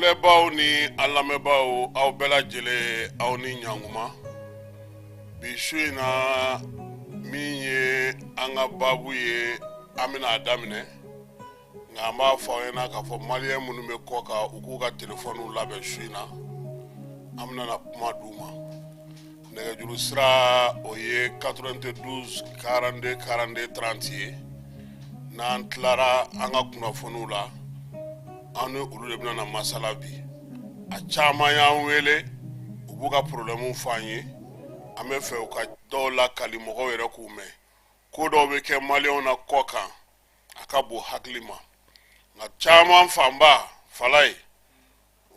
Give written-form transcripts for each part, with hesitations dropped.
Filɛbaw ni a lamɛnbaaw aw bɛɛ lajɛlen aw ni ɲankuma. Bi su in na min ye an ka baabu ye an bɛna a daminɛ nka an b'a fɔ aw ɲɛna k'a fɔ maliyɛn minnu bɛ kɔ kan u k'u ka telefɔniw labɛn su in na an bɛna kuma d'u ma. Nɛgɛjuru sira o ye 92 42 42 30 ye. N'an tilara an ka kunnafoniw la an ni olu de bɛna masala bi. A caman y'an wele u b'u ka problèmew fɔ an ye. An bɛ fɛ u ka dɔw lakali mɔgɔw yɛrɛ k'u mɛn. Ko dɔw bɛ kɛ maliyɛnw na kɔ kan a ka bon hakili ma. Nka caman fanba fala ye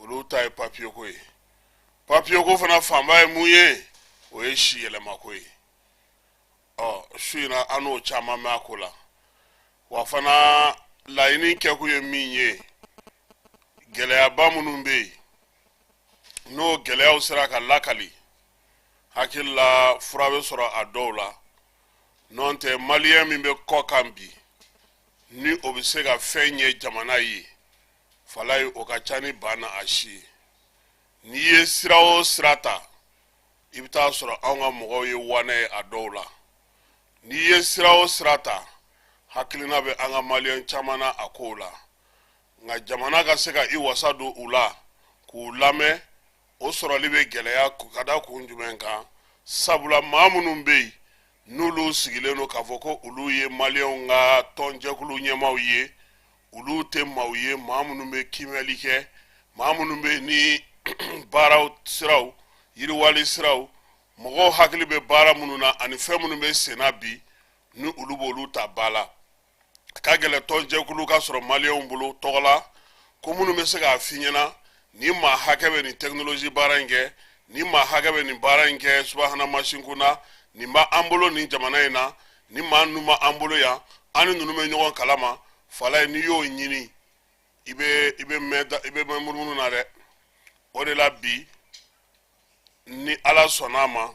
olu ta ye papier ko ye. Papier ko fana fanba ye mun ye o ye si yɛlɛma ko ye. Su in na an n'o caman mɛn a ko la. Wa fana laɲini kɛkun ye min ye gɛlɛyaba minnu bɛ yen n'o gɛlɛyaw sera ka lakali hakili la fura bɛ sɔrɔ a dɔw la n'o tɛ maliyɛn min bɛ kɔ kan bi ni o bɛ se ka fɛn ɲɛ jamana ye fala ye o ka ca ni ba na a si ye. N'i ye sira o sira ta i bɛ taa sɔrɔ anw ka mɔgɔw ye wanɛ ye a dɔw la. N'i ye sira o sira ta hakilina bɛ an ka maliyɛn caman na a kow la. Nka jamana ka se ka i wasa don u la k'u lamɛn o sɔrɔli bɛ gɛlɛya ka da kun jumɛn kan sabula maa minnu bɛ yen n'olu sigilen don k'a fɔ ko olu ye maliyɛnw ka tɔnjɛkulu ɲɛmaaw ye olu tɛ maaw ye maa minnu bɛ kimɛli kɛ maa minnu bɛ ni baaraw siraw yiriwali siraw mɔgɔw hakili bɛ baara minnu na ani fɛn minnu bɛ senna bi ni olu b'olu ta ba la. Ka gɛlɛ tɔnjɛkulu ka sɔrɔ maliyɛnw bolo tɔgɔ la ko minnu bɛ se k'a f'i ɲɛna ni maa hakɛ bɛ nin technologie baara in kɛ ni maa hakɛ bɛ nin baara in kɛ subahana mansin kunna nin b'an bolo nin jamana in na ni maa ninnu b'an bolo yan an ni ninnu bɛ ɲɔgɔn kalama fala ye n'i y'o ɲini i bɛ mɛn munumunu na dɛ. O de la bi ni ala sɔnn'a ma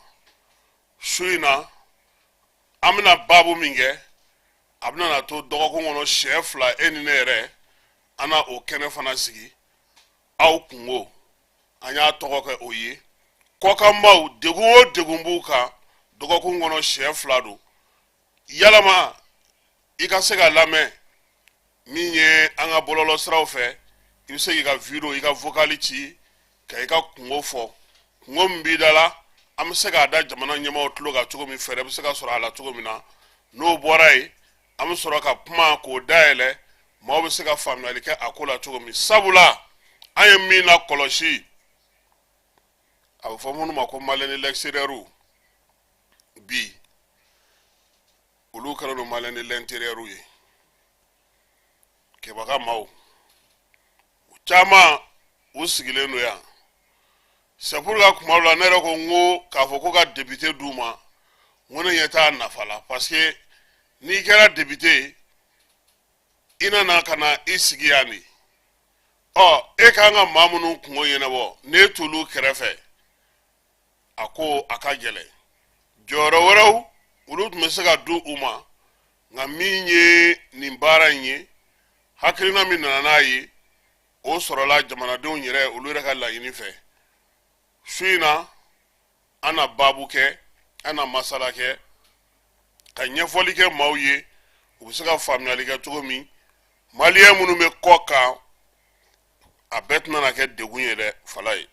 su in na an bɛna baabu min kɛ a bɛna na to dɔgɔkun kɔnɔ siɲɛ 2 e ni ne yɛrɛ an na o kɛnɛ fana sigi aw kungo an y'a tɔgɔ kɛ o ye kɔkanbaw degun o degun b'u kan dɔgɔkun kɔnɔ siɲɛ 2 don yalama i ka se ka lamɛn min ye an ka bɔlɔlɔ siraw fɛ i bɛ se k'i ka video i ka vocal ci ka i ka kungo fɔ kungo min b'i da la an bɛ se k'a da jamana ɲɛmaaw tulo kan cogo min fɛɛrɛ bɛ se ka sɔrɔ a la cogo min na n'o bɔra yen an bɛ sɔrɔ ka kuma k'o dayɛlɛ maaw bɛ se ka faamuyali kɛ a ko la cogo min sabula an ye min na kɔlɔsi a bɛ fɔ minnu ma ko maliyɛn de l'extérieur bi olu kɛlen don maliyɛn de l'intérieur ye kɛbaga maaw caman u sigilen don yan c'est pour que kuma la ne yɛrɛ ko n ko k'a fɔ ko ka député d'u ma n ko ne ɲɛ t'a nafa la parce que n'i kɛra député i nana ka na i sigi yan de e kan ka maa minnu kungo ɲɛnabɔ n'e t'olu kɛrɛfɛ a ko a ka gɛlɛn jɔyɔrɔ wɛrɛw olu tun bɛ se ka di u ma nka min ye nin baara in ye hakilina min nana n'a ye o sɔrɔla jamanadenw yɛrɛ olu yɛrɛ ka laɲini fɛ su in na an na baabu kɛ an na masala kɛ ka ɲɛfɔli kɛ maaw ye u bɛ se ka faamuyali kɛ cogo min maliyɛn minnu bɛ kɔ kan a bɛɛ tɛna na kɛ degun ye dɛ fala ye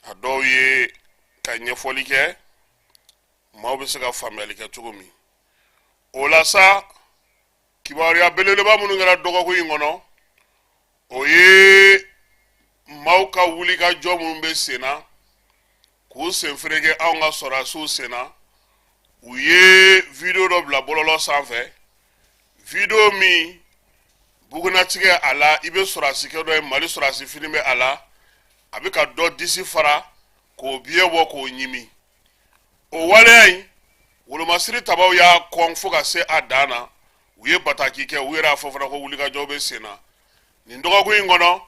a dɔw ye ka ɲɛfɔli kɛ maaw bɛ se ka faamuyali kɛ cogo min o la sa kibaruya belebeleba minnu kɛra dɔgɔkun in kɔnɔ o ye maaw ka wulikajɔ minnu bɛ sen na k'u senfereke anw ka sɔrɔdasiw sen na u ye video dɔ bila bɔlɔlɔ sanfɛ video min bugunatigɛ a la i bɛ sɔrɔdasikɛ dɔ ye mali sɔrɔdasi fini bɛ a la a bɛ ka dɔ disi fara k'o biɲɛ bɔ k'o ɲimi o waleya in wolomasiri tabaw y'a kɔn fo ka se a dan na u ye bataki kɛ u yɛrɛ y'a fɔ fana ko wulikajɔ bɛ sen na nin dɔgɔkun in kɔnɔ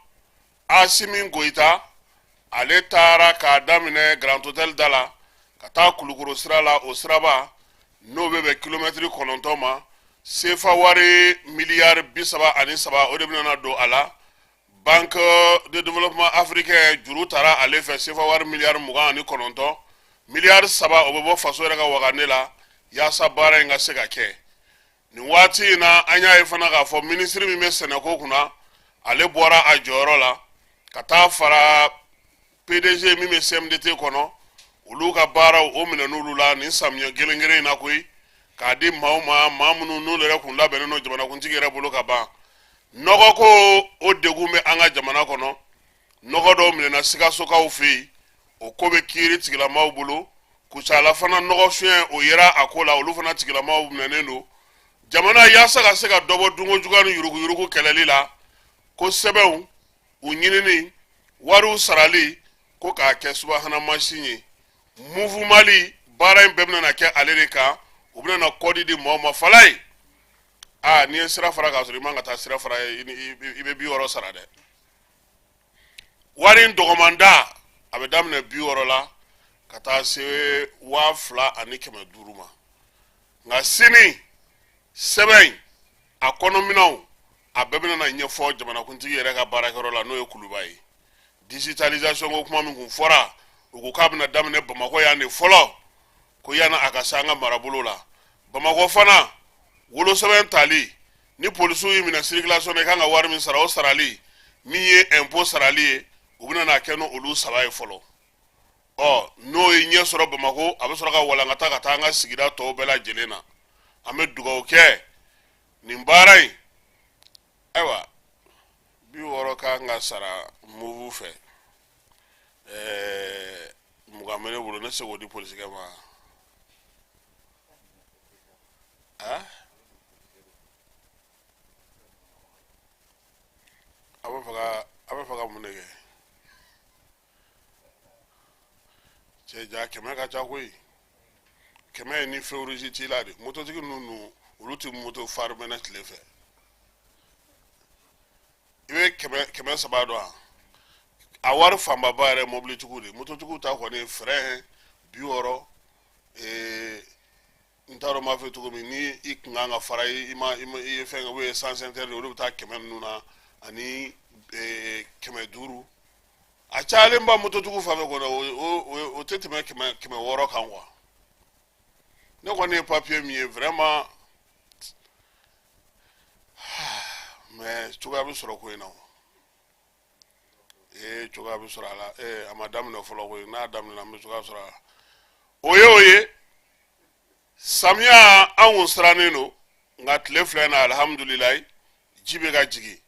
Asimi Goita ale taara k'a daminɛ Grand Hôtel da la ka taa Kulukoro sira la o siraba n'o bɛ bɛn kilomɛtiri 9 ma sefa wari miliyari 33 o de bɛna don a la Banque de développement africain juru tara ale fɛ sefa wari miliyari 29 miliyari 3 o bɛ bɔ faso yɛrɛ ka wagane la yaasa baara in ka se ka kɛ nin waati in na an y'a ye fana k'a fɔ minisiri min bɛ sɛnɛko kunna ale bɔra a jɔyɔrɔ la ka taa fara PDG min bɛ CMDT kɔnɔ olu ka baaraw o minɛ n'olu la nin samiya gelen-gelen in na koyi k'a di maaw ma maa minnu n'olu yɛrɛ kun labɛnnen don jamanakuntigi yɛrɛ bolo ka ban nɔgɔ ko o degun bɛ an ka jamana kɔnɔ nɔgɔ dɔw minɛna Sikasokaw fɛ yen o ko bɛ kiiri tigilamaw bolo Kucala fana nɔgɔ fiɲɛ o yera a ko la olu fana tigilamaw minɛnen don jamana yaasa ka se ka dɔbɔ dunko juguya ni yuruguyurugu kɛlɛli la ko sɛbɛnw u ɲinini wariw sarali ko k'a kɛ subahana mansin ye mouvement baara in bɛɛ bɛna kɛ ale de kan u bɛna kɔdi di maaw ma fala ye ni ye sira fara k'a sɔrɔ i man ka taa sira fara i bɛ 60 sara dɛ wari in dɔgɔmanda a bɛ daminɛ 60 la ka taa se 2500 ma nka sini sɛbɛn a kɔnɔminɛnw a bɛɛ bɛna ɲɛfɔ jamanakuntigi yɛrɛ ka baarakɛyɔrɔ la n'o ye Kuluba ye digitalisation ko kuma min kun fɔra u ko k'a bɛna daminɛ Bamakɔ yan de fɔlɔ ko yana a ka se an ka marabolo la Bamakɔ fana wolosɛbɛn tali ni polisiw y'i minɛ circulation na i kan ka wari min sara o sarali min ye impôt sarali ye u bɛna n'a kɛ n'olu 3 ye fɔlɔ n'o ye ɲɛ sɔrɔ Bamakɔ a bɛ sɔrɔ ka walankata ka taa an ka sigida tɔw bɛɛ lajɛlen na an bɛ dugawu kɛ nin baara in ayiwa 60 kan ka sara move fɛ 20 bɛ ne bolo ne se k'o di polisikɛ ma a bɛ fɛ ka mun de kɛ cɛ ja 100 ka ca koyi 100 ye ni fɛn t'i la de mototigi ninnu olu tɛ moto fari mɛnɛ tile fɛ i bɛ 300 dɔn a wari fanba ba yɛrɛ mobilitigiw de mototigiw ta kɔni frein 60 n t'a dɔn n b'a fɛ cogo min ni i kun kan ka fara i ye fɛn kɛ o ye essence interne olu bɛ taa 100 ninnu na ani 500 a cayalen ba mototigiw fan fɛ kɔni o tɛ tɛmɛ 600 kan quoi ne kɔni ye papier min ye vraiment mais cogoya bɛ sɔrɔ ko in na cogoya bɛ sɔrɔ a la a ma daminɛ fɔlɔ koyi n'a daminɛna an bɛ cogoya sɔrɔ a la o ye samiya an kun sirannen don nka tile filɛ in na alihamudulilayi ji bɛ ka jigin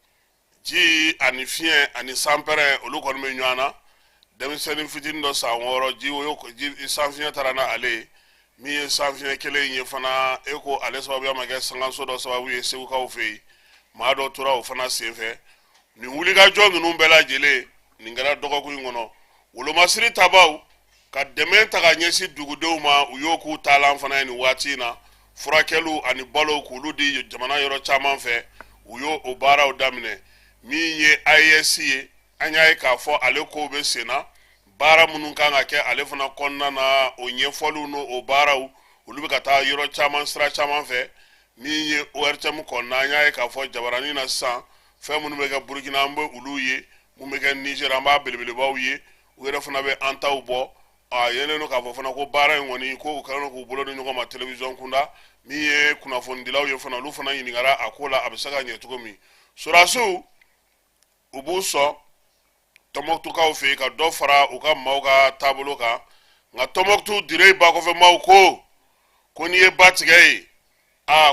ji ani fiɲɛ ani sanpɛrɛn olu kɔni bɛ ɲɔgɔn na denmisɛnnin fitinin dɔ san 6 ji sanfiɲɛ taara n'ale ye min ye sanfiɲɛ kelen in ye fana ko ale sababuya ma kɛ sangaso dɔ sababu ye segukaw fɛ yen maa dɔ tora o fana senfɛ nin wulikajɔ ninnu bɛɛ lajɛlen nin kɛra dɔgɔkun in kɔnɔ wolomasiri tabaw ka dɛmɛ ta ka ɲɛsin dugudenw ma u y'o k'u taalan fana ye nin waati in na furakɛliw ani balow k'olu di jamana yɔrɔ caman fɛ u y'o o baaraw daminɛ min ye AES ye an y'a ye k'a fɔ ale kow bɛ sen na baara minnu kan ka kɛ ale fana kɔnɔna na o ɲɛfɔliw n'o baaraw olu bɛ ka taa yɔrɔ caman sira caman fɛ min ye ORTM kɔnɔna an y'a ye k'a fɔ jabaranin na sisan fɛn minnu bɛ kɛ Burukina an bɛ olu ye mun bɛ kɛ Niger an b'a belebelebaw ye u yɛrɛ fana bɛ an taw bɔ a yelen don k'a fɔ fana ko baara in kɔni ko u kɛlen k'u bolo di ɲɔgɔn ma télévision kunda min ye kunnafonidilaw ye fana olu fana ɲininkara a ko la a bɛ se ka ɲɛ cogo min surasiw u b'u sɔn Tɔnbɔkutukaw fɛ yen ka dɔ fara u ka maaw ka taabolo kan nka Tɔnbɔkutu dire bakɔfɛ maaw ko n'i ye ba tigɛ ye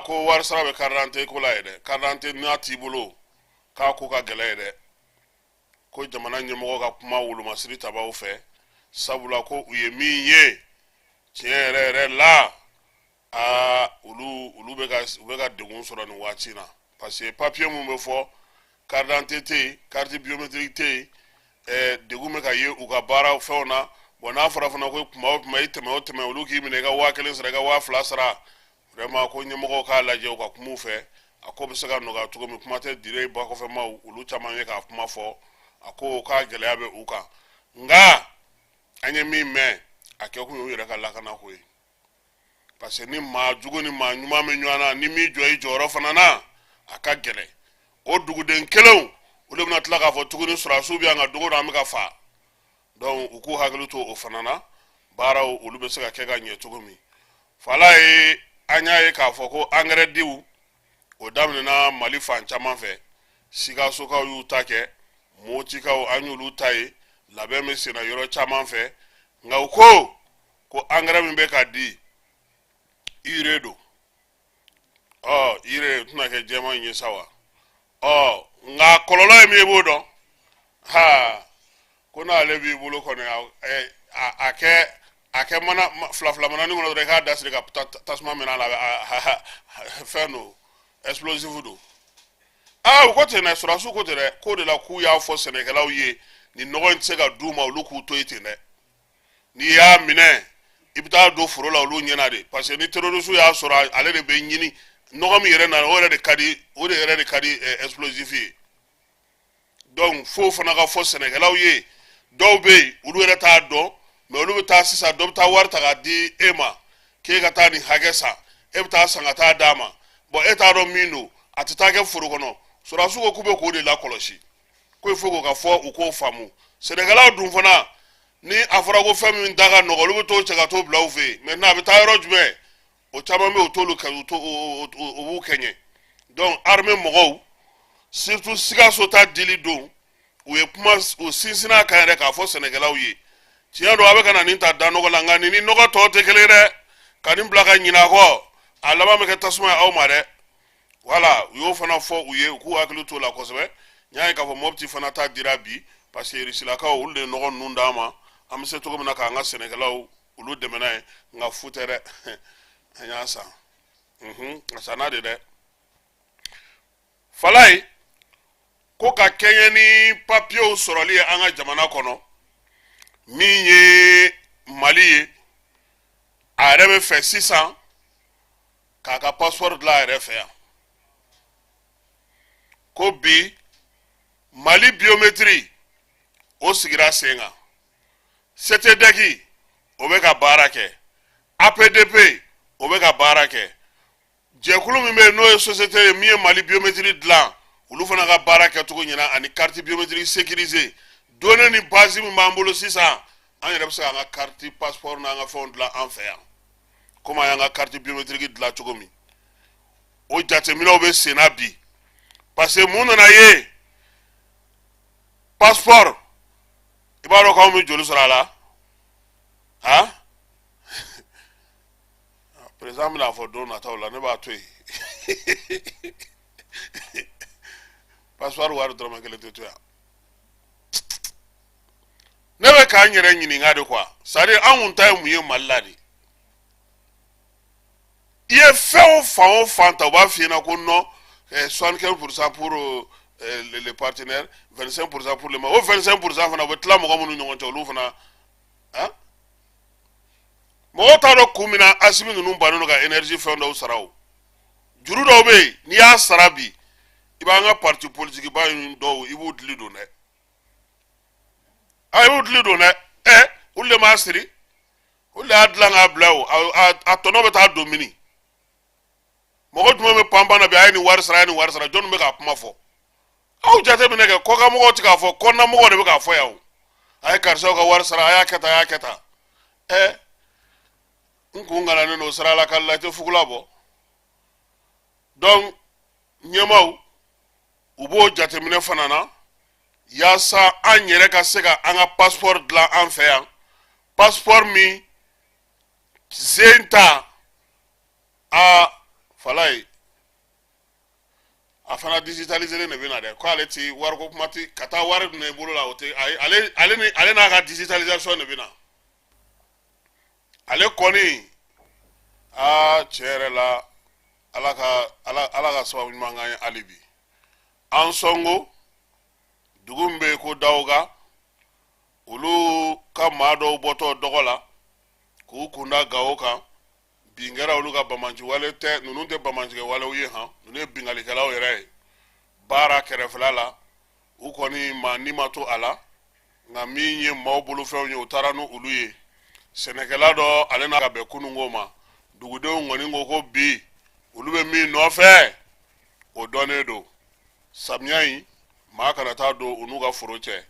ko wari sara bɛ carte d'identité ko la ye dɛ carte d'identité n'a t'i bolo k'a ko ka gɛlɛn ye dɛ ko jamana ɲɛmɔgɔ ka kuma wolomasiri tabaw fɛ sabula ko u ye min ye tiɲɛ yɛrɛ yɛrɛ la olu bɛ ka degun sɔrɔ nin waati in na parce que papier mun bɛ fɔ carte d'identité tɛ yen carte biométrique tɛ yen degun bɛ ka ye u ka baaraw fɛnw na bon n'a fɔra fana ko kuma o kuma i tɛmɛ o tɛmɛ olu k'i minɛ i ka 1000 sara i ka 2000 sara vraiment ko ɲɛmɔgɔw k'a lajɛ u ka kuma u fɛ a ko bɛ se ka nɔgɔya cogo min kuma tɛ dire bakɔfɛmaw olu caman ye k'a kuma fɔ a ko k'a gɛlɛya bɛ u kan nka an ye min mɛn a kɛ kun y'u yɛrɛ ka lakana ko ye parce que ni maa jugu ni maa ɲuman bɛ ɲɔgɔn na ni min jɔ i jɔyɔrɔ fana na a ka gɛlɛn o duguden kelenw olu bɛna tila k'a fɔ tuguni surasiw bɛ yan nka dogo don an bɛ ka fa donc u k'u hakili to o fana na baaraw olu bɛ se ka kɛ ka ɲɛ cogo min fala ye an y'a ye k'a fɔ ko engrais diw o daminɛna Mali fan caman fɛ Sikasokaw y'u ta kɛ Motikaw an y'olu ta ye labɛn bɛ senna yɔrɔ caman fɛ nka u ko engrais min bɛ ka di urée don urée tɛna kɛ jɛman in ye sa wa nka kɔlɔlɔ ye min ye i b'o dɔn ko n'ale b'i bolo kɔni a kɛ mana fila manani kɔnɔ dɔrɔn i k'a dasiri ka tasuma minɛ a la fɛn don explosif don u ko ten dɛ surasiw ko ten dɛ k'o de la k'u y'a fɔ sɛnɛkɛlaw ye nin nɔgɔ in tɛ se ka d'u ma olu k'u to yen ten dɛ n'i y'a minɛ i bɛ taa don foro la olu ɲɛna de parce que ni terroriste y'a sɔrɔ ale de bɛ ɲini nɔgɔ min yɛrɛ nana o yɛrɛ de ka di explosif ye donc fo fana ka fɔ sɛnɛkɛlaw ye dɔw bɛ yen olu yɛrɛ t'a dɔn mais olu bɛ taa sisan dɔ bɛ taa wari ta k'a di e ma k'e ka taa nin hakɛ san e bɛ taa san ka taa d'a ma bon e t'a dɔn min don a tɛ taa kɛ foro kɔnɔ surasiw ko k'u bɛ k'o de lakɔlɔsi ko il faut k'o ka fɔ u k'o faamu sɛnɛkɛlaw dun fana ni a fɔra ko fɛn min da ka nɔgɔ olu bɛ t'o cɛ ka t'o bila u fɛ yen maintenant a bɛ taa yɔrɔ jumɛn o caman bɛ yen o b'u kɛɲɛ donc armée mɔgɔw surtout Sikaso ta dili don u ye kuma u sinsinna kan yɛrɛ k'a fɔ sɛnɛkɛlaw ye tiɲɛ don a bɛ ka na nin ta da nɔgɔ la nka nin ni nɔgɔ tɔw tɛ kelen dɛ ka nin bila ka ɲinɛ a kɔ a laban bɛ kɛ tasuma ye aw ma dɛ voilà u y'o fana fɔ u ye u k'u hakili t'o la kosɛbɛ n y'a ye k'a fɔ Mopti fana ta dira bi parce que Rusilakaw olu de ye nɔgɔ ninnu d'an ma an bɛ se cogo min na k'an ka sɛnɛkɛlaw olu dɛmɛ n'a ye nka fu tɛ dɛ an y'a san a sanna de dɛ fala ye ko ka kɛɲɛ ni papiyew sɔrɔli ye an ka jamana kɔnɔ min ye Mali ye a yɛrɛ bɛ fɛ sisan k'a ka passeport dilan a yɛrɛ fɛ yan ko bi Mali biométrie o sigira sen kan CTDEC o bɛ ka baara kɛ APDP o bɛ ka baara kɛ jɛkulu min bɛ yen n'o ye société ye min ye Mali biométrie dilan olu fana ka baara kɛcogo ɲɛna ani carte biométrique sécurisée données ni base min b'an bolo sisan an yɛrɛ bɛ se k'an ka carte passeport n'an ka fɛnw dilan an fɛ yan komi an y'an ka carte biométrique dilan cogo min o jateminɛw bɛ sen na bi parce que mun nana ye passeport i b'a dɔn k'anw bɛ joli sɔrɔ a la président bɛna fɔ don nataw la ne b'a to yen passeport wari dɔrɔmɛ kelen tɛ to yan ne bɛ k'an yɛrɛ ɲininka de quoi c'est à dire an kun ta ye mun ye Mali la de i ye fɛn o fan ta u b'a f'i ɲɛna ko non 75% pour les partenaires 25% pour les membres o 25% fana u bɛ tila mɔgɔ minnu ni ɲɔgɔn cɛ olu fana mɔgɔw t'a dɔn kun min na Asimi ninnu bannen don ka énergie fɛn dɔw sara o juru dɔw bɛ yen n'i y'a sara bi i b'an ka parti politique ba in dɔw i b'u dili don dɛ i b'u dili don dɛ olu de m'a siri olu de y'a dilan k'a bila o a tɔnɔ bɛ taa don mini mɔgɔ jumɛn bɛ panpan na bi a ye nin wari sara jɔnni bɛ k'a kuma fɔ aw jateminɛ kɛ kɔkan mɔgɔw tɛ k'a fɔ kɔnɔna mɔgɔw de bɛ k'a fɔ yan o a ye karisaw ka wari sara a y'a kɛ tan n kun ŋananen don sara la ka lajɛ fugula bɔ donc ɲɛmaw u b'o jateminɛ fana na yaasa an yɛrɛ ka se ka an ka passeport dilan an fɛ yan passeport min sen ta fala ye a fana digitaliseren de bɛ na dɛ ko ale ti wariko kuma ti ka taa wari minɛ i bolo la o tɛ ale n'a ka digitalisation de bɛ na ale kɔni tiɲɛ yɛrɛ la ala ka sababu ɲuman k'an ye hali bi an sɔngo dugu min bɛ yen ko Dawoga olu ka maa dɔw bɔtɔ dɔgɔ la k'u kunda Gawo kan bin kɛra olu ka bamaji wale tɛ ninnu tɛ bamaji walew ye ninnu ye bingalikɛlaw yɛrɛ ye baara kɛrɛfɛla la u kɔni maa ni ma to a la nka min ye maaw bolofɛnw ye u taara n'olu ye sɛnɛkɛla dɔ ale n'a ka bɛn kunungo ma dugudenw kɔni ko ko bi olu bɛ min nɔfɛ o dɔnnen don samiya in maa kana taa don u n'u ka foro cɛ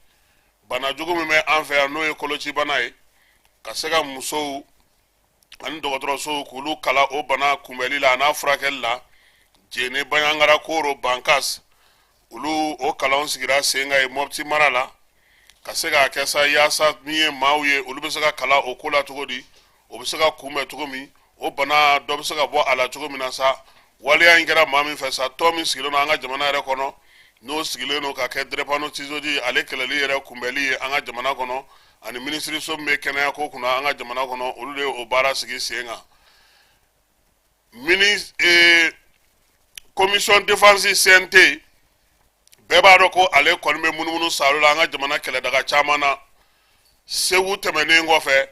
bana jugu min bɛ an fɛ yan n'o ye koloci bana ye ka se ka musow ani dɔgɔtɔrɔsow k'olu kala o bana kunbɛli la a n'a furakɛli la jeni baɲangara koro bankas olu o kalanw sigira sen kan ye Mopti mara la ka se k'a kɛ sa yaasa min ye maaw ye olu bɛ se ka kala o ko la cogo di o bɛ se ka kunbɛn cogo min o bana dɔ bɛ se ka bɔ a la cogo min na sa waleya in kɛra maa min fɛ sa tɔn min sigilen don an ka jamana yɛrɛ kɔnɔ n'o sigilen don ka kɛ Drepano Tizodi ale kɛlɛli yɛrɛ kunbɛli ye an ka jamana kɔnɔ ani minisiriso min bɛ kɛnɛya ko kunna an ka jamana kɔnɔ olu de o baara sigi sen kan commission défense CNT bɛɛ b'a dɔn ko ale kɔni bɛ munumunu salo la an ka jamana kɛlɛdaga caman na Segu tɛmɛnen kɔfɛ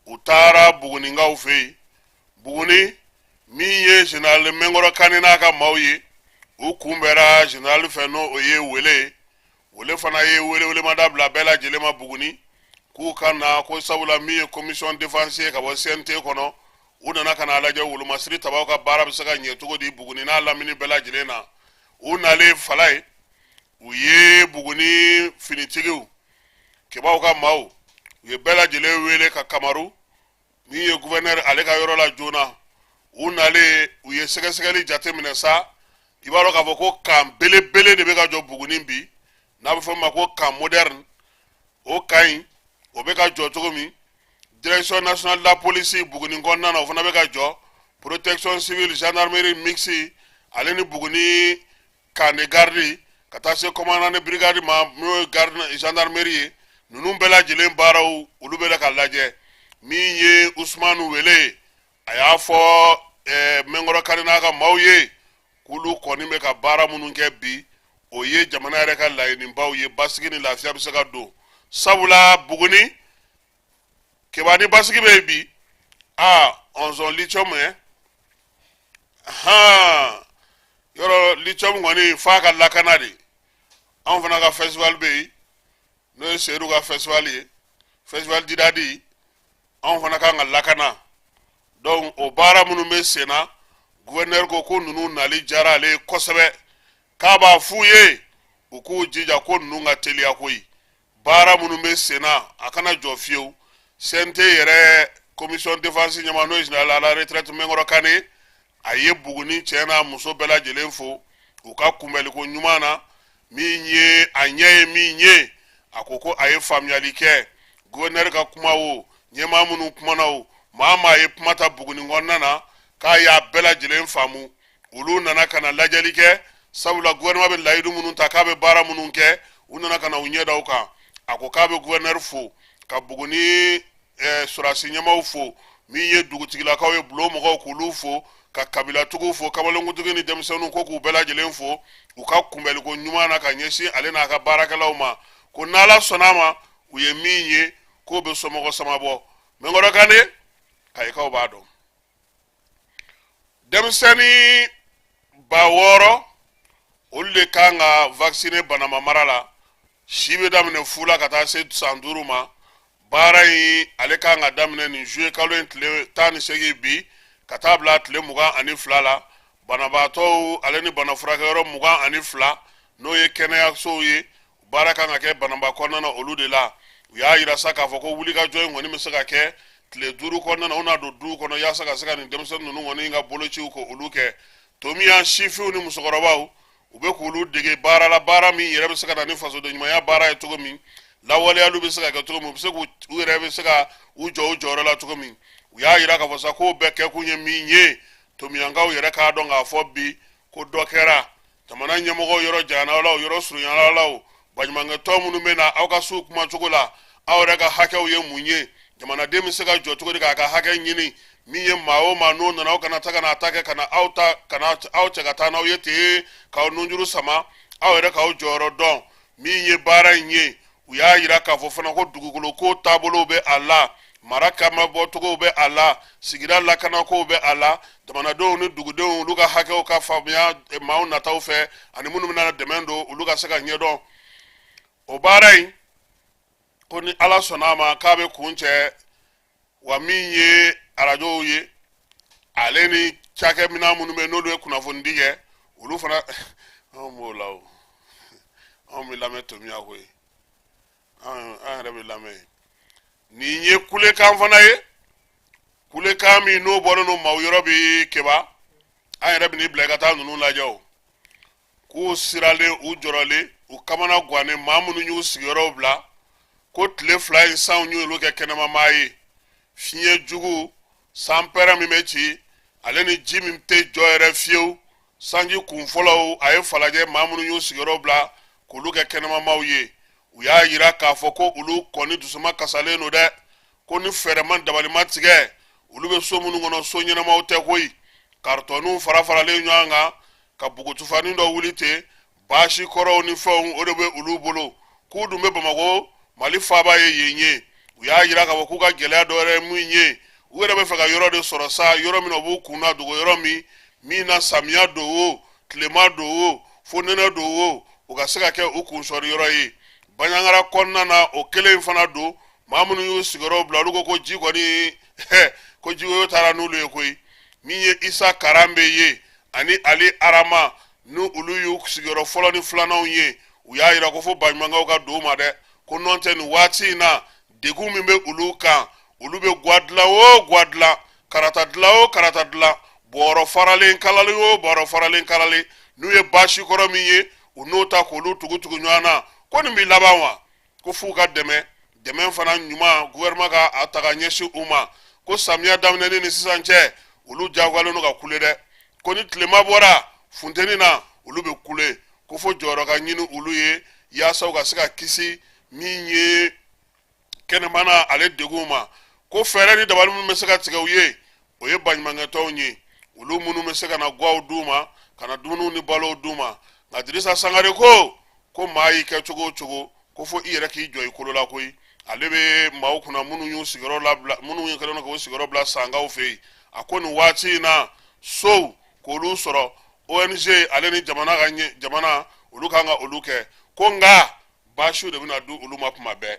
u taara Buguninkaw fɛ yen Buguni min ye général Mɛnkɔrɔ Kani n'a ka maaw ye u kunbɛra général fɛ n'o ye Wele fana ye welemada bila bɛɛ lajɛlen ma Buguni k'u ka na ko sabula min ye commission défense ye ka bɔ CNT kɔnɔ u nana ka na lajɛ Wolomasiri Tabaw ka baara bɛ se ka ɲɛ cogo di Buguni n'a lamini bɛɛ lajɛlen na u nalen Fala ye u ye Buguni finitigiw Kebaw ka maaw u ye bɛɛ lajɛlen wele ka Kamaru min ye gouverneur ale ka yɔrɔ la joona u nalen u ye sɛgɛsɛgɛli jateminɛ sa i b'a dɔn k'a fɔ ko kan belebele de bɛ ka jɔ Buguni bi n'a bɛ fɔ ma ko kan moderne o kan in o bɛ ka jɔ cogo min direction nationale de la police Buguni kɔnɔna na o fana bɛ ka jɔ protection civile gendarmerie mixte ale ni Buguni kan de garde ka taa se commandant de brigade ma n'o ye garde gendarmerie ye ninnu bɛɛ lajɛlen baaraw olu bɛ ka lajɛ min ye Usmanu wele a y'a fɔ Mɛnkɔrɔ Kani n'a ka maaw ye k'olu kɔni bɛ ka baara minnu kɛ bi o ye jamana yɛrɛ ka laɲinibaw ye basigi ni lafiya bɛ se ka don sabula Buguni Keba ni basigi bɛ yen bi on zone lithium yɔrɔ lithium kɔni f'a ka lakana de anw fana ka festival bɛ yen n'o ye Seyidu ka festival ye festival Didadi anw fana kan ka lakana donc o baara minnu bɛ sen na gouverneur ko ninnu nali diyara ale kosɛbɛ k'a b'a f'u ye u k'u jija ko ninnu ka teliya koyi baara minnu bɛ sen na a kana jɔ fiyewu CNT yɛrɛ commission défense ɲɛmaa n'o ye général à la retraite Mɛnkɔrɔ Kani a ye Buguni cɛ n'a muso bɛɛ lajɛlen fo u ka kunbɛliko ɲuman na min ye a ɲɛ ye min ye a ko a ye faamuyali kɛ gouverneur ka kuma o ɲɛmaa minnu kumana o maa ye kuma ta Buguni kɔnɔna na k'a y'a bɛɛ lajɛlen faamu olu nana ka na lajɛli kɛ sabula gouvernement bɛ layidu minnu ta k'a bɛ baara minnu kɛ u nana ka na u ɲɛ da u kan a ko k'a bɛ gouverneur fo ka Buguni surasi ɲɛmaaw fo min ye dugutigilakaw ye bulon mɔgɔw k'olu fo ka kabilatigiw fo kamalenkuntigi ni denmisɛnninw ko k'u bɛɛ lajɛlen fo u ka kunbɛliko ɲuman na ka ɲɛsin ale n'a ka baarakɛlaw ma ko n'Ala sɔnna a ma u ye min ye k'o bɛ somɔgɔ sama bɔ Mɛnkɔrɔ Kani kayikaw b'a dɔn denmisɛnnin 6,000 olu de kan ka vacciner banama mara la si bɛ daminɛ fu la ka taa se san 5 ma baara in ale kan ka daminɛ nin juillet kalo in tile 18 bi ka taa bila tile 22 la banabaatɔw ale ni banafurakɛyɔrɔ 22 n'o ye kɛnɛyasow ye baara kan ka kɛ banaba kɔnɔna na olu de la u y'a yira sa k'a fɔ ko wulikajɔ in kɔni bɛ se ka kɛ tile 5 kɔnɔna na u na don duw kɔnɔ yaasa ka se ka nin denmisɛnnin ninnu kɔni ka bolociw ko olu kɛ to min y'an sifinw ni musokɔrɔbaw u bɛ k'olu dege baara la baara min yɛrɛ bɛ se ka na ni fasoden ɲumanya baara ye cogo min lawaleyalu bɛ se ka kɛ cogo min u bɛ se k'u yɛrɛ bɛ se ka u jɔ u jɔyɔrɔ la cogo min u y'a yira k'a fɔ sa k'o bɛɛ kɛ kun ye min ye tomiyankaw yɛrɛ k'a dɔn k'a fɔ bi ko dɔ kɛra jamana ɲɛmɔgɔw yɔrɔ janyana aw la o yɔrɔ surunyana aw la o baɲumankɛtɔn minnu bɛ na aw ka s'u kuma cogo la aw yɛrɛ ka hakɛw ye mun ye jamanaden bɛ se ka jɔ cogo di k'a ka hakɛ ɲini min ye maa o maa n'o nana aw kana ta ka na ta kɛ kana aw cɛ ka taa n'aw ye ten k'aw nunjuru sama aw yɛrɛ k'aw jɔyɔrɔ dɔn min ye baara in ye u y'a yira k'a fɔ fana ko dugukolo ko taabolow bɛ a la mara kama bɔcogow bɛ a la sigida lakanakow bɛ a la jamanadenw ni dugudenw olu ka hakɛw ka faamuya maaw nataw fɛ ani minnu bɛna dɛmɛ don olu ka se ka ɲɛdɔn o baara in ko ni Ala sɔnna a ma k'a bɛ kun cɛ wa min ye arajow ye ale ni cakɛminɛn minnu bɛ n'olu ye kunnafonidi kɛ olu fana anw b'o la o an bɛ lamɛn tomiya koyi an yɛrɛ bɛ lamɛn nin ye kulekan fana ye kulekan min n'o bɔlen don maaw yɔrɔ bi kɛba an yɛrɛ bɛ n'i bila i ka taa ninnu lajɛ o k'u siralen u jɔrɔlen u kamana gannen maa minnu y'u sigiyɔrɔw bila ko tile 2 in sanw y'olu kɛ kɛnɛmamaa ye fiɲɛ jugu sanpɛrɛn min bɛ ci ale ni ji min tɛ jɔ yɛrɛ fiyewu sanji kunfɔlɔw a ye falajɛ maa minnu y'u sigiyɔrɔ bila k'olu kɛ kɛnɛmamaaw ye u y'a yira k'a fɔ ko olu kɔni dusuma kasalen don dɛ ko ni fɛrɛma dabalima tigɛ olu bɛ so minnu kɔnɔ so ɲɛnamaw tɛ koyi karitɔniw farafaralen ɲɔgɔn kan ka bugutufani dɔ wuli ten baasi kɔrɔw ni fɛnw o de bɛ olu bolo k'u dun bɛ Bamako Mali faaba ye yen ye u y'a yira k'a fɔ k'u ka gɛlɛya dɔ wɛrɛ ye mun ye u yɛrɛ bɛ fɛ ka yɔrɔ de sɔrɔ sa yɔrɔ min na u b'u kunna dogo yɔrɔ min na samiya don o tilema don o fo nɛnɛ don o u ka se ka kɛ u kunsɔrɔ yɔrɔ ye Baɲangara kɔnɔna na o kelen in fana don maa minnu y'u sigiyɔrɔ bila olu ko ji kɔni ko ji o taara n'olu ye koyi min ye Isa Karambe ye ani Ali Arama n'u olu y'u sigiyɔrɔ fɔlɔ ni filananw ye u y'a yira ko fo baɲumankɛw ka don u ma dɛ ko nɔn tɛ nin waati in na degun min bɛ olu kan olu bɛ ga dilan o ga dilan karata dilan o karata dilan bɔrɔ faralen kalalen o bɔrɔ faralen kalalen n'u ye baasi kɔrɔ min ye u n'o ta k'olu tugu ɲɔgɔn na ko nin bɛ laban wa ko f'u ka dɛmɛ fana ɲuman gouvernement ka a ta ka ɲɛsin u ma ko samiya daminɛni ni sisan cɛ olu jagoyalen don ka kule dɛ ko ni tilema bɔra funteni na olu bɛ kule ko fo jɔyɔrɔ ka ɲini olu ye yaasa u ka se ka kisi min ye kɛnɛmana ale degun ma ko fɛɛrɛ ni dabali minnu bɛ se ka tigɛ u ye o ye baɲumankɛtɔnw ye olu minnu bɛ se ka na gaw d'u ma ka na dumuniw ni balow d'u ma nka Dirisa Sangare ko maa y'i kɛ cogo o cogo ko fo i yɛrɛ k'i jɔ i kolo la koyi ale bɛ maaw kunna minnu y'u sigiyɔrɔ labila minnu ye kɛlen don k'u sigiyɔrɔ bila sangaw fɛ yen a ko nin waati in na sow k'olu sɔrɔ ONG ale ni jamana olu kan ka olu kɛ ko nka baasiw de bɛna di olu ma kuma bɛɛ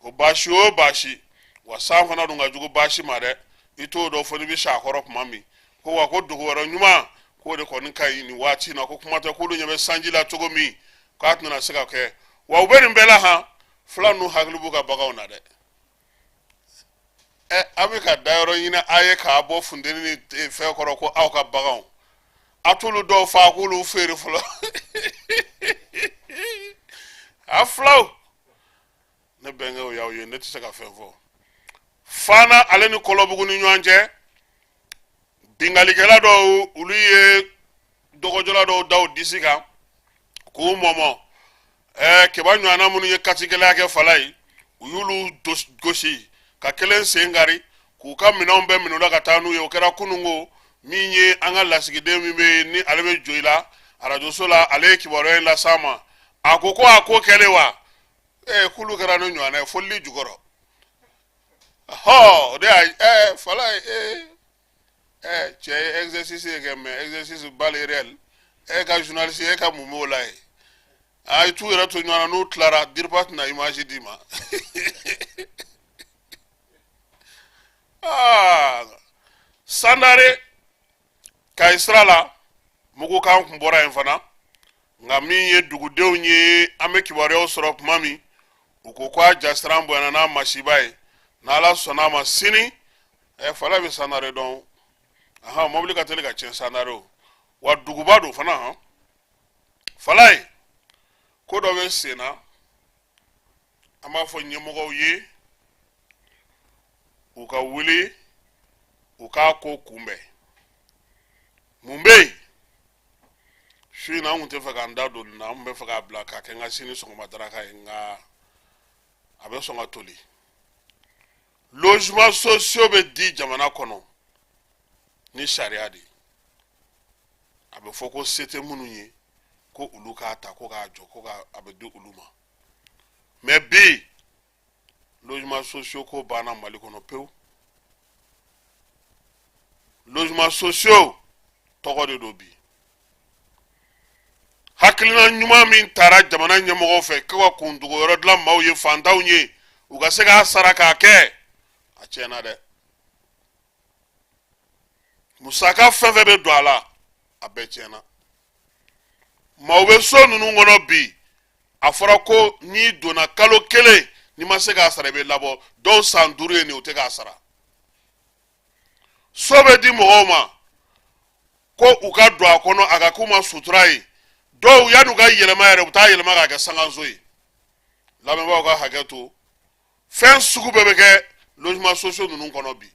ko baasi o baasi wa san fana dun ka jugu baasi ma dɛ i t'o dɔn fo n'i bɛ si a kɔrɔ kuma min ko wa ko dogo wɛrɛ ɲuman k'o de kɔni ka ɲi nin waati in na ko kuma tɛ k'olu ɲɛ bɛ sanji la cogo min k'a tɛna se ka kɛ wa u bɛ nin bɛɛ la han fila ninnu hakili b'u ka baganw na dɛ a bɛ ka dayɔrɔ ɲini a ye k'a bɔ funteni ni fɛn kɔrɔ ko aw ka baganw a t'olu dɔw fa k'olu feere fɔlɔ a filaw ne bɛnkɛw y'aw ye ne tɛ se ka fɛn fɔ fana ale ni Kɔlɔbugu ni ɲɔgɔn cɛ bingalikɛla dɔw olu ye dɔgɔjɔla dɔw da u disi kan k'u mɔmɔ kɛba ɲɔgɔnna minnu ye katigɛlɛya kɛ fala ye u y'olu gosi ka kelen sen kari k'u ka minɛnw bɛɛ minɛ u la ka taa n'u ye o kɛra kunungo min ye an ka lasigiden min bɛ yen ni ale bɛ jɔ i la arajoso la ale ye kibaruya in las'a ma a ko a ko kɛlen wa k'olu kɛra ne ɲɔgɔnna ye folili jukɔrɔ o de y'a fala ye cɛ ye exercice ye kɛ mais exercice bali réel ka journaliste ye ka mun b'o la ye a ye t'u yɛrɛ to ɲɔgɔn na n'u tilara Diriba tɛna image d'i ma Sandare ka sira la mugu kan kun bɔra yen fana nka min ye dugudenw ye an bɛ kibaruyaw sɔrɔ tuma min u ko k'a jasira bonyana n'a masiba ye n'Ala sɔnna ma sini fala bɛ Sandare dɔn mobili ka teli ka tiɲɛ Sandare o wa duguba don fana fala ye ko dɔ bɛ sen na an b'a fɔ ɲɛmɔgɔw ye u ka wuli u k'a ko kunbɛn mun bɛ yen su in na an tun tɛ fɛ k'an da don nin na an bɛ fɛ k'a bila k'a kɛ n ka sini sɔgɔma daraka ye nka a bɛ sɔn ka toli logement sociaux bɛ di jamana kɔnɔ ni sariya de a bɛ fɔ ko se tɛ minnu ye ko olu k'a ta ko k'a jɔ ko a bɛ di olu ma mais bi logement sociaux ko banna Mali kɔnɔ pewu logement sociaux tɔgɔ de don bi hakilina ɲuman min taara jamana ɲɛmɔgɔw fɛ ko ka kuntugu yɔrɔ dilan maaw ye fantanw ye u ka se k'a sara k'a kɛ a tiɲɛna dɛ musaka fɛn fɛn bɛ don a la a bɛɛ tiɲɛna maaw bɛ so ninnu kɔnɔ bi a fɔra ko n'i donna kalo kelen n'i ma se k'a sara i bɛ labɔ dɔw san 5 ye nin u tɛ k'a sara so bɛ di mɔgɔw ma ko u ka don a kɔnɔ a ka k'u ma sutura ye dɔw yan'u ka yɛlɛma yɛrɛ u bɛ taa yɛlɛma k'a kɛ sangaso ye lamɛnbaaw ka hakɛ to fɛn sugu bɛɛ bɛ kɛ logement sociaux ninnu kɔnɔ bi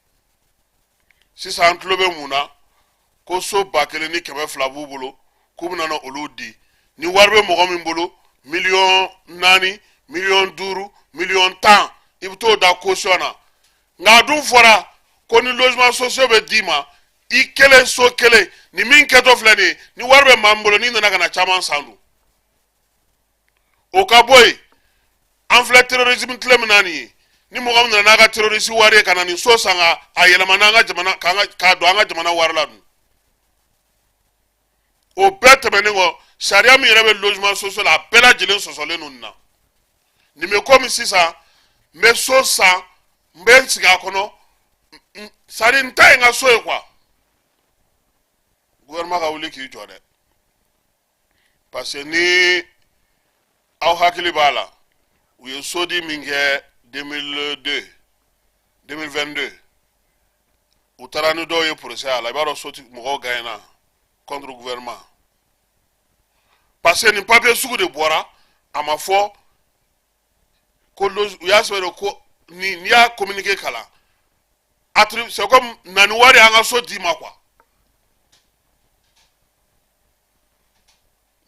sisan an tulo bɛ mun na ko so 1,200 b'u bolo k'u bɛna na olu di ni wari bɛ mɔgɔ min bolo 4 miliyɔn 5 miliyɔn 10 i bɛ t'o da caution na nka a dun fɔra ko ni logement sociaux bɛ d'i ma i kelen so kelen ni min kɛtɔ filɛ nin ye ni wari bɛ maa min bolo n'i nana ka na caman san dun o ka bɔ yen an filɛ terrorisme tile min na nin ye ni mɔgɔ min nana n'a ka terrorisme wari ye ka na nin so san a yɛlɛma n'an ka jamana k'a don an ka jamana wari la dun o bɛɛ tɛmɛnen kɔ sariya min yɛrɛ bɛ logement social la a bɛɛ lajɛlen sɔsɔlen don nin na nin bɛ komi sisan n bɛ so san n bɛ n sigi a kɔnɔ sari n ta ye n ka so ye quoi gouvernement ka wuli k'i jɔ dɛ parce que ni aw hakili b'a la u ye so di min kɛ 2022 u taara ni dɔw ye procès a la i b'a dɔn sotigi mɔgɔw gagnera contre gouvernement parce que nin papier sugu de bɔra a ma fɔ ko u y'a sɛbɛn ko n'i y'a communiqué kalan c'est comme na ni wari an ka so d'i ma quoi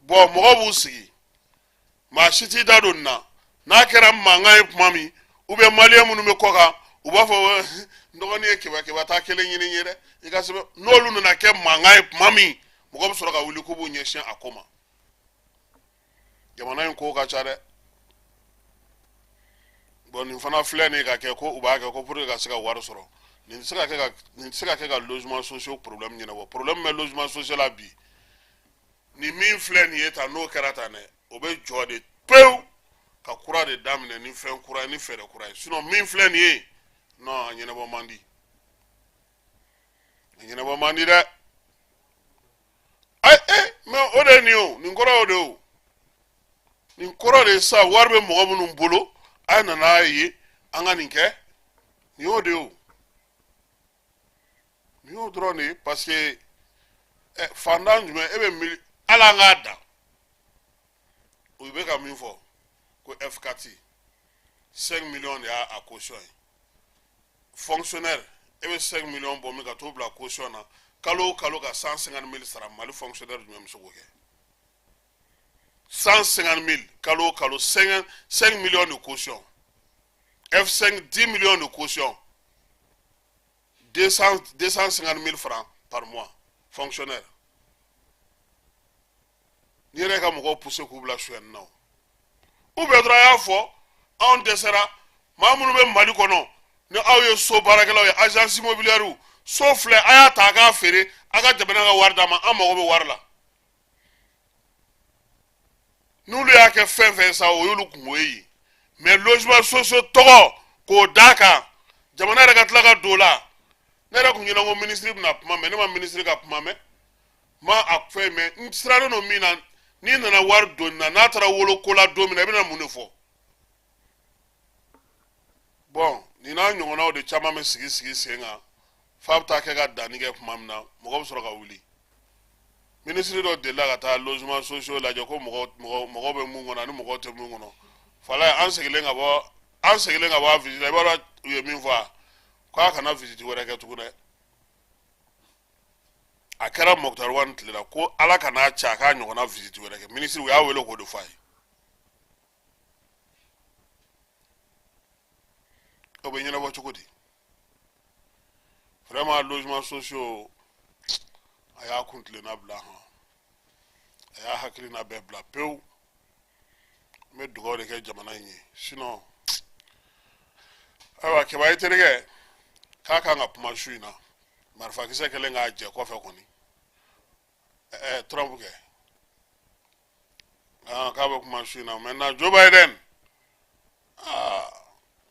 bon mɔgɔw b'u sigi maa si t'i da don nin na n'a kɛra mankan ye tuma min ou bien maliyɛn minnu bɛ kɔ kan u b'a fɔ n dɔgɔnin ye kɛmɛ taa kelen ɲini ye dɛ i ka sɛbɛn n'olu nana kɛ mankan ye tuma min mɔgɔ bɛ sɔrɔ ka wuli k'u b'u ɲɛsin a ko ma jamana in ko ka ca dɛ bon nin fana filɛ nin ka kɛ ko u b'a kɛ ko pour que ka se ka wari sɔrɔ nin tɛ se ka kɛ ka logement sociaux problème ɲɛnabɔ problème bɛ logement social la bi ni min filɛ nin ye tan n'o kɛra tan dɛ o bɛ jɔ de pewu ka kura de daminɛ ni fɛn kura ye ni fɛɛrɛ kura ye sinon min filɛ nin ye non a ɲɛnabɔ man di a ɲɛnabɔ man di dɛ mais o de ye nin ye o nin kɔrɔ y'o de ye o nin kɔrɔ de ye sa wari bɛ mɔgɔ minnu bolo a nana ye an ka nin kɛ nin y'o de ye o nin y'o dɔrɔn de ye parce que fantan jumɛn e bɛ ala an k'a dan u bɛ ka min fɔ ko F4 5 millions de y'a caution ye fonctionnaire e bɛ 5 millions bɔ min ka t'o bila caution na kalo o kalo ka 150 000 sara mali fonctionnaire jumɛn bɛ se k'o kɛ 150 000 kalo o kalo 5 millions de caution F5 10 millions de caution 250 000 francs par mois fonctionnaire n'i yɛrɛ ka mɔgɔw pousser k'u bila suyɛni na ou bien dɔrɔn y'a fɔ anw dɛsɛra maa minnu bɛ mali kɔnɔ ni aw ye so baarakɛlaw ye agence immobilière so filɛ a y'a ta a k'a feere a ka jamana ka wari d'a ma an mago bɛ wari la n'olu y'a kɛ fɛn fɛn sa o y'olu kungo ye mais logement sociaux tɔgɔ k'o d'a kan jamana yɛrɛ ka tila ka don o la ne yɛrɛ kun ɲɛna ko ministre bɛna kuma mɛn ne ma ministre ka kuma mɛn ma a fɛn mɛn n siralen don min na n'i nana wari don nin na n'a taara wolo ko la don min na i bɛna mun de fɔ bon nin n'a ɲɔgɔnnaw de caman bɛ sigi sen kan f'a bɛ taa kɛ ka danni kɛ tuma min na mɔgɔ bɛ sɔrɔ ka wuli ministre dɔ delila ka taa logement sociaux lajɛ ko mɔgɔ bɛ mun kɔnɔ ani mɔgɔw tɛ mun kɔnɔ fala an sigilen ka bɔ a visite la i b'a dɔn u ye min fɔ a k'a kana visite wɛrɛ kɛ tugun dɛ a kɛra Mokutari Wani tile la ko ala kana cɛ a k'a ɲɔgɔnna visite wɛrɛ kɛ ministre u y'a wele k'o de fɔ a ye o bɛ ɲɛnabɔ cogo di vraiment logement sociaux a y'a kuntilenna bila han a y'a hakilina bɛɛ bila pewu n bɛ dugawu de kɛ jamana in ye sinon ayiwa kɛba i terikɛ k'a kan ka kuma su in na marifakisɛ kɛlen k'a jɛ kɔfɛ kɔni Trump kɛ k'a bɛ kuma su in na maintenant Joe Biden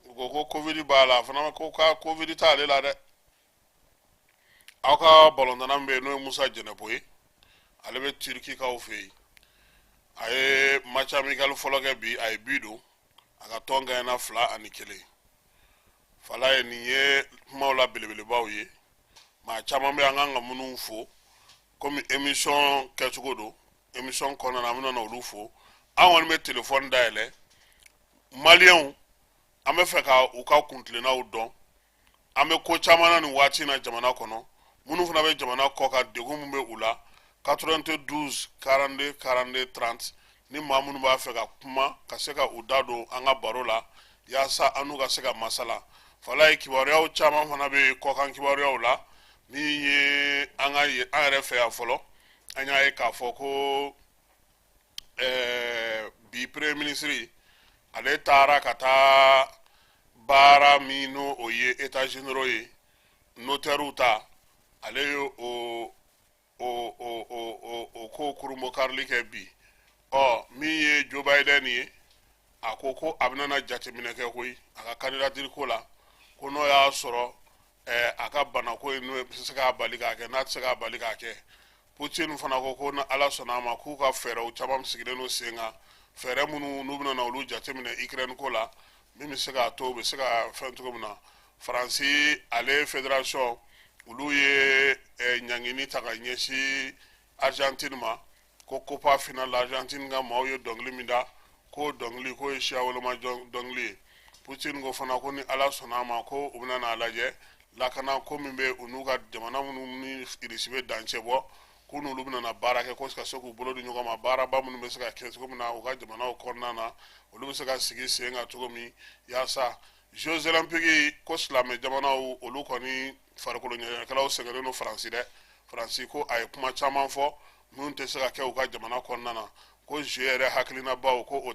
u ko covid b'a la a fana ko ka covid t'ale la dɛ aw ka balontanna min bɛ yen n'o ye Musa Jɛnɛpo ye ale bɛ Turki kaw fɛ yen a ye match amical fɔlɔ kɛ bi a ye bi don a ka tɔn gagné 2-1 fala ye nin ye kumaw la belebelebaw ye maa caman bɛ an kan ka minnu fo komi émission kɛcogo don émission kɔnɔna na an bɛna olu fo an kɔni bɛ téléphone dayɛlɛ maliyɛnw an bɛ fɛ ka u ka kuntilennaw dɔn an bɛ ko caman na nin waati in na jamana kɔnɔ minnu fana bɛ jamana kɔ kan degun min bɛ u la 92 42 42 30 ni maa minnu b'a fɛ ka kuma ka se ka u da don an ka baro la yaasa an n'u ka se ka masala fala ye kibaruyaw caman fana bɛ kɔkan kibaruyaw la min ye an yɛrɛ fɛ yan fɔlɔ an y'a ye k'a fɔ ko bi premier ministre ale taara ka taa baara min n'o o ye états généraux ye notaire ta ale ye o ko kurumo karili kɛ bi min ye Joe Biden ye a ko a bɛna jateminɛ kɛ koyi a ka candidature ko la ko n'o y'a sɔrɔ a ka bana ko n'o bɛ se k'a bali k'a kɛ n'a tɛ se k'a bali k'a kɛ Putin fana ko ni Ala sɔnna a ma k'u ka fɛɛrɛw caman sigilen don sen kan fɛɛrɛ minnu n'u bɛna olu jateminɛ Ukraine ko la min bɛ se k'a to u bɛ se ka fɛn cogo min na Faransi ale fédération olu ye ɲangini ta ka ɲɛsin Argentine ma ko Copa final Argentine ka maaw ye dɔnkili min da ko dɔnkili ko ye siya woloma dɔnkili ye Putin ko fana ko ni Ala sɔnna a ma ko u bɛna n'a lajɛ lakana ko min bɛ u n'u ka jamana minnu ni irisi bɛ dancɛ bɔ k'u n'olu bɛna baara kɛ ko ka se k'u bolo di ɲɔgɔn ma baaraba minnu bɛ se ka kɛ cogo min na u ka jamanaw kɔnɔna na olu bɛ se ka sigi sen kan cogo min yaasa Jeux olympiques ko silamɛ jamanaw olu kɔni farikolo ɲɛnajɛkɛlaw sɛgɛnnen don Faransi dɛ Faransi ko a ye kuma caman fɔ minnu tɛ se ka kɛ u ka jamana kɔnɔna na ko Jeux yɛrɛ hakilinabaaw ko o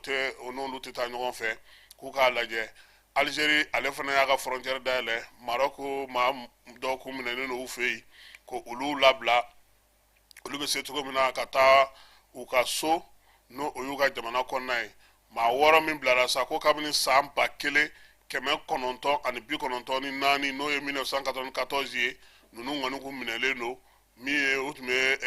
n'olu tɛ taa ɲɔgɔn fɛ k'u k'a lajɛ Algérie ale fana y'a ka frontière dayɛlɛ Maroc maa dɔw kun minɛnen don u fɛ yen ko olu labila olu bɛ se cogo min na ka taa u ka so n'o o y'u ka jamana kɔnɔna ye maa 6 min bilara sa ko kabini san 1994 n'o ye 1994 ye ninnu kɔni kun minɛlen don min ye u tun bɛ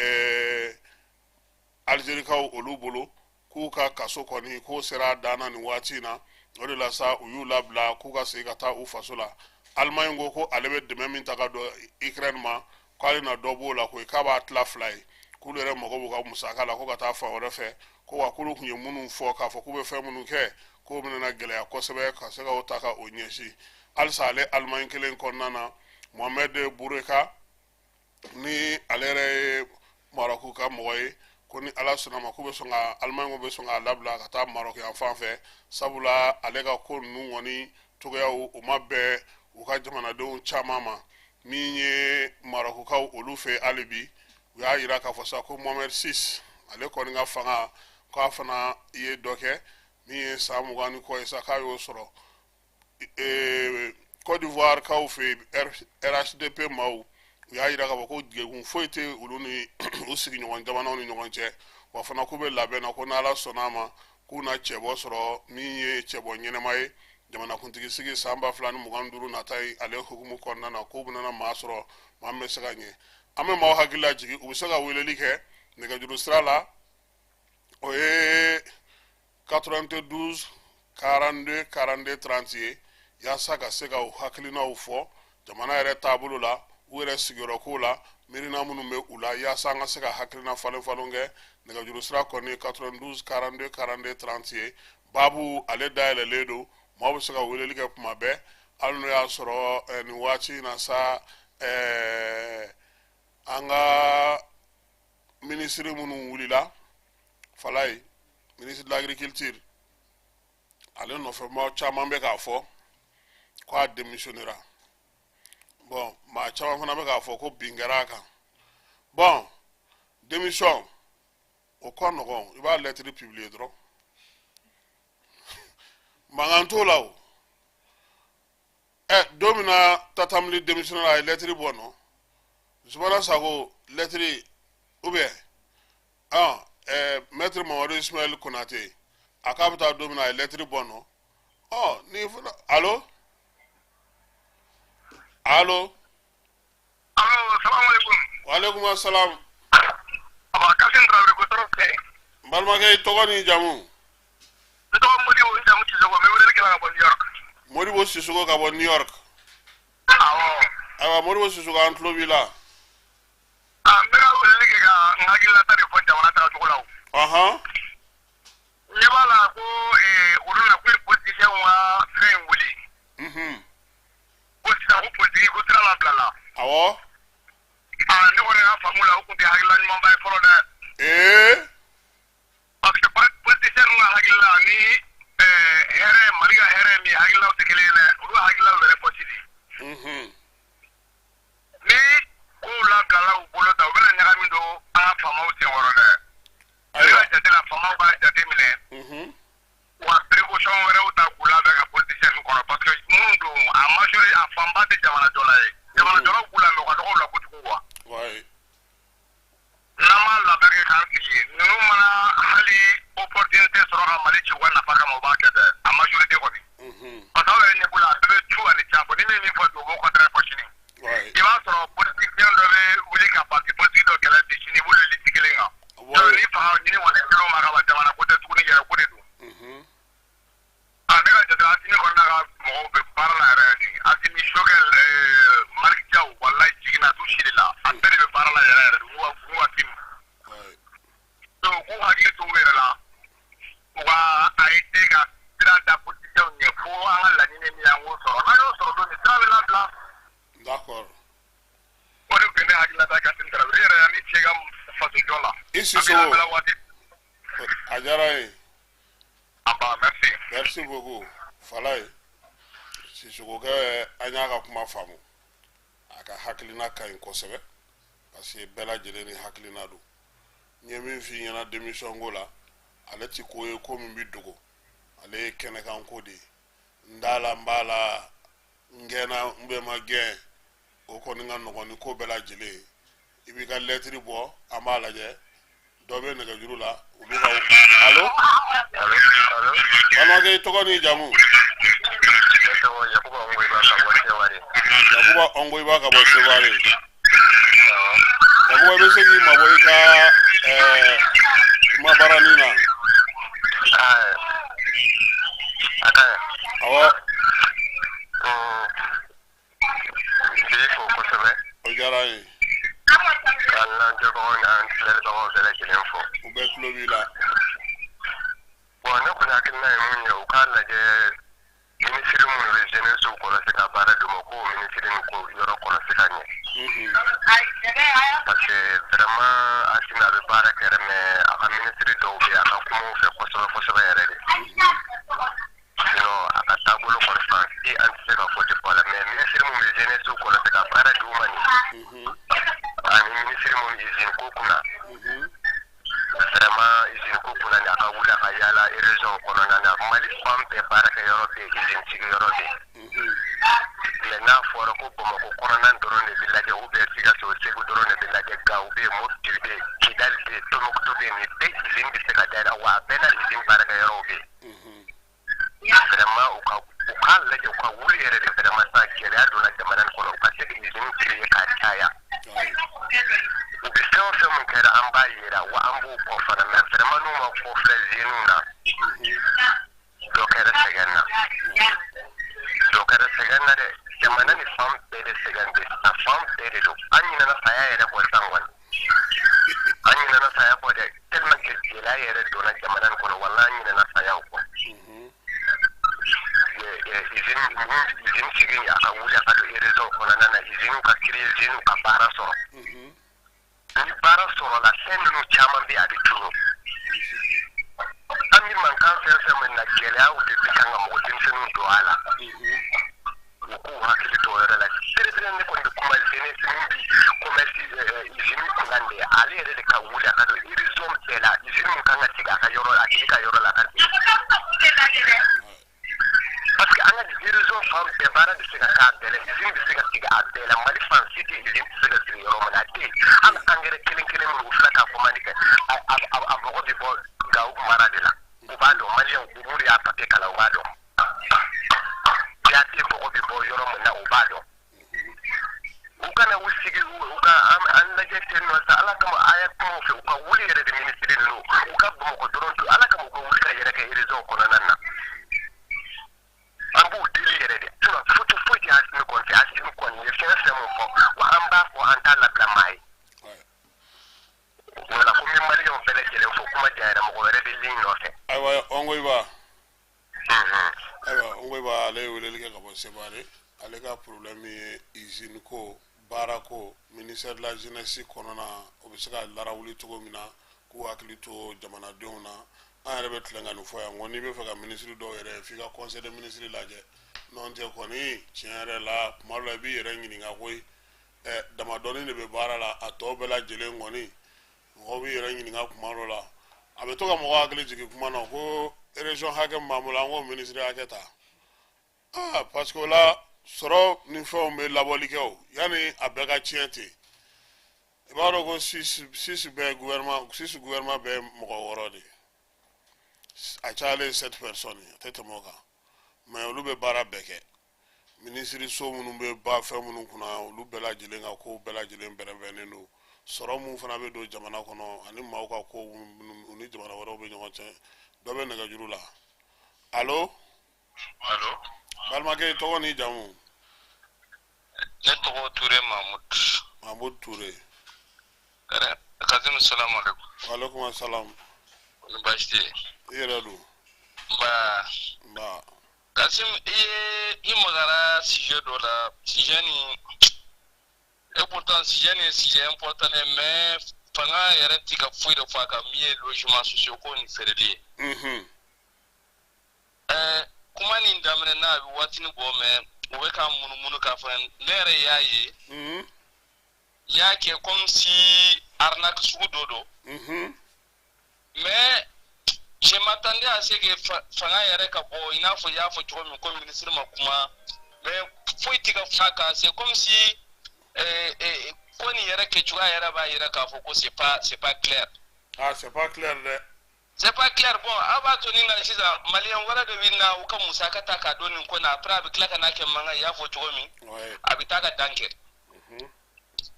Algérikaw olu bolo k'u ka kaso kɔni k'o sera a dan na nin waati in na o de la sa u y'u labila k'u ka segin ka taa u faso la Allemagne ko ale bɛ dɛmɛ min ta ka don Ukraine ma k'ale na dɔ b'o la koyi k'a b'a tila 2 ye k'olu yɛrɛ mago b'u ka musaka la ko ka taa fan wɛrɛ fɛ ko wa k'olu tun ye minnu fɔ k'a fɔ k'u bɛ fɛn minnu kɛ k'o bɛna gɛlɛya kosɛbɛ ka se ka o ta ka o ɲɛsin halisa ale Allemagne kelen kɔnɔna na Mohamed Boureka ni ale yɛrɛ ye Maroc ka mɔgɔ ye ko ni Ala sɔnna ma k'u bɛ sɔn ka Allemagne bɛ sɔn k'a labila ka taa Maroc yan fan fɛ sabula ale ka ko ninnu kɔni cogoyaw o ma bɛn u ka jamanadenw caman ma min ye Marocains olu fɛ hali bi u y'a jira k'a fɔ sa ko Mohamed VI ale kɔni ka fanga k'a fana ye dɔ kɛ min ye san 20 ni kɔ ye sa k'a y'o sɔrɔ Côte d'Ivoire kaw fɛ RHDP maaw u y'a jira k'a fɔ ko degun foyi tɛ olu ni u sigiɲɔgɔn jamanaw ni ɲɔgɔn cɛ wa fana k'u bɛ labɛn na ko n'Ala sɔnna a ma k'u na cɛbɔ sɔrɔ min ye cɛbɔ ɲɛnɛma ye jamanakuntigi sigi san 2025 nata ye ale hukumu kɔnɔna na k'u bɛna maa sɔrɔ maa min bɛ se ka ɲɛ an bɛ maaw hakili lajigi u bɛ se ka weleli kɛ nɛgɛjuru sira la o ye 92 42 42 30 ye yaasa ka se ka u hakilinaw fɔ jamana yɛrɛ taabolo la u yɛrɛ sigiyɔrɔ ko la miirina minnu bɛ u la yaasa an ka se ka hakilina falen kɛ nɛgɛjuru sira kɔni 92 42 42 30 ye baabu ale dayɛlɛlen don maaw bɛ se ka weleli kɛ kuma bɛɛ hali n'o y'a sɔrɔ nin waati in na sa an ka minisiri minnu wulila fala ye ministre de l'agriculture ale nɔfɛmaa caman bɛ k'a fɔ ko a démissionnera bon maa caman fana bɛ k'a fɔ ko bin kɛra a kan bon démission o ka nɔgɔn i b'a lettre publier dɔrɔn mankan t'o la o don min na tatamili démissionnera a ye lettre bɔ nɔ Zumana Sako lettre ou bien maître Mamadou Ismaël Konaté a k'a bɛ taa don min na a ye lettre bɔ nɔ ni fana allo allo allo salamu alaikum wa alaikum assalam aba Kasim Traoré ko tɔrɔ fɛ Balmake togo ni jamu. To Modibo jamu ci sogo me wala kala ko New York. Modibo Sissoko ka bo New York. Awa Modibo Sissoko an tulo b'i la. Mbega wele ga ngagila tari fo jamana ta tugulaw. Nyebala ko uruna ko politicien wa fen wuli. Ko sita ko politique ko tira la blala. Awo. Ne ko na famula ko bi hagila ni mamba folo da. Parce que politicien nga hagila ni here mariga here mi hagila o tekelene ru hagila wele possible. Ni ko la blala o bolo da o bena nyagami do a fama o te woro da. Ayo jate la fama ba jate mine. Wa précaution were o ta kula be ka politicien ko parce que mundo a majorité a famba de jamana dola e. Jamana dola kula me ko do la ko tuwa. Ouais. Nama la bege kan ki no mana hali opportunité soro ka mali ci wana faka mo ba kete a majorité ko bi. Parce que ne kula be tu ani cha ko ni ni fo do ko contre fashini. Ouais. Il va soro politicien do be wuli ka parti politique do kala ti ni wuli li tikelenga. So ni fa ni wala kilo ma ka ba jamana ko te tukuni jara ko de do. Amega jata atini ko na ka mo be parla re ni atini shogel mark jaw wallahi jigina tu shirila andere be parla re wa tim. So ko hagi to werala wa ai te ga tira da position ne fo an la ni mi an wo so na yo so do ni travel la. D'accord. Ko de ne hagi la da ka tin tra re ni chegam fa to jola. Isi so Ajara. Aba merci. Merci beaucoup. Falai. Sissoko ke anya ka kuma famu. Aka hakilina ka in kosebe. Parce que bela jele ni hakilina do. Nyemi fi nyana démission gola. Ale ti koye ko min bi dogo. Ale kene kan ko de. Ndala mbala ngena mbe ma gen. O ko ni ngano ko ni ko bela jele. Ibi ka lettre bo amala je. Dobe ne ga jurula. Ubi ka Allo? Allo? Balmake togo ni jamu. Yakuba Ongoy ba ka bo Seware. Yakuba be segi maboy ka mabaranina. Awa. Diko ko sebe. O jaray. Allah jogo an tlel do de la info. Ube klobila. Bueno, kuna kinna mun yo kala je ministre mun be jeunesse ko la seka bara do ko ministre ko yoro ko la seka ni. Parce que vraiment asina be bara kere me aka ministre do be aka kuma fe ko so yere de. No aka tabulo ko fa ti an seka ko de pala me ministre mun be jeunesse ko la seka bara do mani. Ani ministre mun izin ko kuna. Vraiment izin ko kuna ni aka wula ka yala raison ko na mali fam be bara ke yoro be izin ci yoro be. Le na fora ko bomo ko kono nan doron de billaje ube siga so segu doron de billaje ga ube mo tilde kidal de to mo to be ni de izin de sega da wa bena izin bara ke yoro be. Vraiment o ka laje ko wuli ere de vraiment sa kele ado na jamanan ko ka se izin ci ka taya. Ube so mun kera an bayira wa an bu ko fara na vraiment no ma ko flezinu na. Dokere seganna de jamana ni fam pere segande a fam pere do anyi na saya ere ko sangwan anyi na saya ko de telman ke la ere do na jamana ko wallahi na saya ko izin sigin ya ka wuli ka do ere zo ko na izin ka kire izin ka bara so ni bara so la sen no chaman bi adi tuno ami man kan se men na kele a de kanga mo tin senu do ala ko hakili to yara la sere ne ko kuma sene sene commerce izini kulande ali ere de ka wuli ka do irizom tela izini kanga tiga ka yoro la ka yoro la ka parce que anga irizom fam be bara de tiga ka bele izini de tiga tiga abela mali fan city izini tiga tiga yoro mana te an angere kelin mo flaka ko manike a bogo de bo ga u mara de la ubado mali o muri ya pate kala ubado ya ti bogo de bo yoro mana ubado ukana usigi uka an la jete no sa ala kama aya ko fe uka wuli ere de ministre no uka bogo building note aywa ongoiba aywa ongoiba ale weleli ke kabo sebare ale ka problème ye usine ko bara ko ministère de la jeunesse konona o be se ka larawuli togo mina ku hakili to jamanadenw na an yɛrɛ bɛ tilenga ni fɔ yan ko n'i bɛ fɛ ka ministre dɔw yɛrɛ f'i ka conseil de ministre lajɛ n'o tɛ kɔni tiɲɛ yɛrɛ la tuma dɔ la i b'i yɛrɛ ɲininka koyi damadɔni de bɛ baara la a tɔ bɛɛ lajɛlen kɔni mɔgɔw b'i yɛrɛ ɲininka tuma dɔ la a bɛ to ka mɔgɔ hakili jigin kuma na ko région hakɛ min b'an bolo an k'o ministre hakɛ ta parce que o la sɔrɔ ni fɛnw bɛ labɔli kɛ o yanni a bɛɛ ka tiɲɛ ten i b'a dɔn ko six gouvernement bɛɛ mɔgɔ wɔɔrɔ de a cayalen 7 personnes a tɛ tɛmɛ o kan mais olu bɛ baara bɛɛ kɛ ministre so minnu bɛ ba fɛn minnu kunna olu bɛɛ lajɛlen ka kow bɛɛ lajɛlen bɛrɛbɛnnen don sɔrɔ mun fana bɛ don jamana kɔnɔ ani maaw ka kow u ni jamana wɛrɛw bɛ ɲɔgɔn cɛ dɔ bɛ nɛgɛjuru la allo balimakɛ i tɔgɔ n'i jamu ne tɔgɔ Ture Mahmud Ture Kasim salamu alaikum walaikum assalam ni baasi tɛ i yɛrɛ don nba Kasim i magara sujet dɔ la sujet nin et pourtant sujet nin sujet important mais fanga yɛrɛ ti ka foyi de fɔ a kan min ye logement sociaux ko ni feereli ye kuma nin daminɛ n'a bɛ waatini bɔ mais u bɛ ka munumunu k'a fɔ ne yɛrɛ y'a ye y'a kɛ comme si arnaque sugu dɔ don mais je m'attendais à ce que fanga yɛrɛ ka bɔ i n'a fɔ i y'a fɔ cogo min ko ministre ma kuma mais foyi tɛ ka fɔ a kan c'est comme si ko nin yɛrɛ kɛcogoya yɛrɛ b'a yɛrɛ k'a fɔ ko c'est pas clair. C'est pas clair dɛ. C'est pas clair. Bon, a b'a to nin na sisan maliyɛn wɛrɛ de bɛ na u ka musaka ta k'a don nin ko na après a bɛ tila ka n'a kɛ mankan i y'a fɔ cogo min a bɛ taa ka dan kɛ.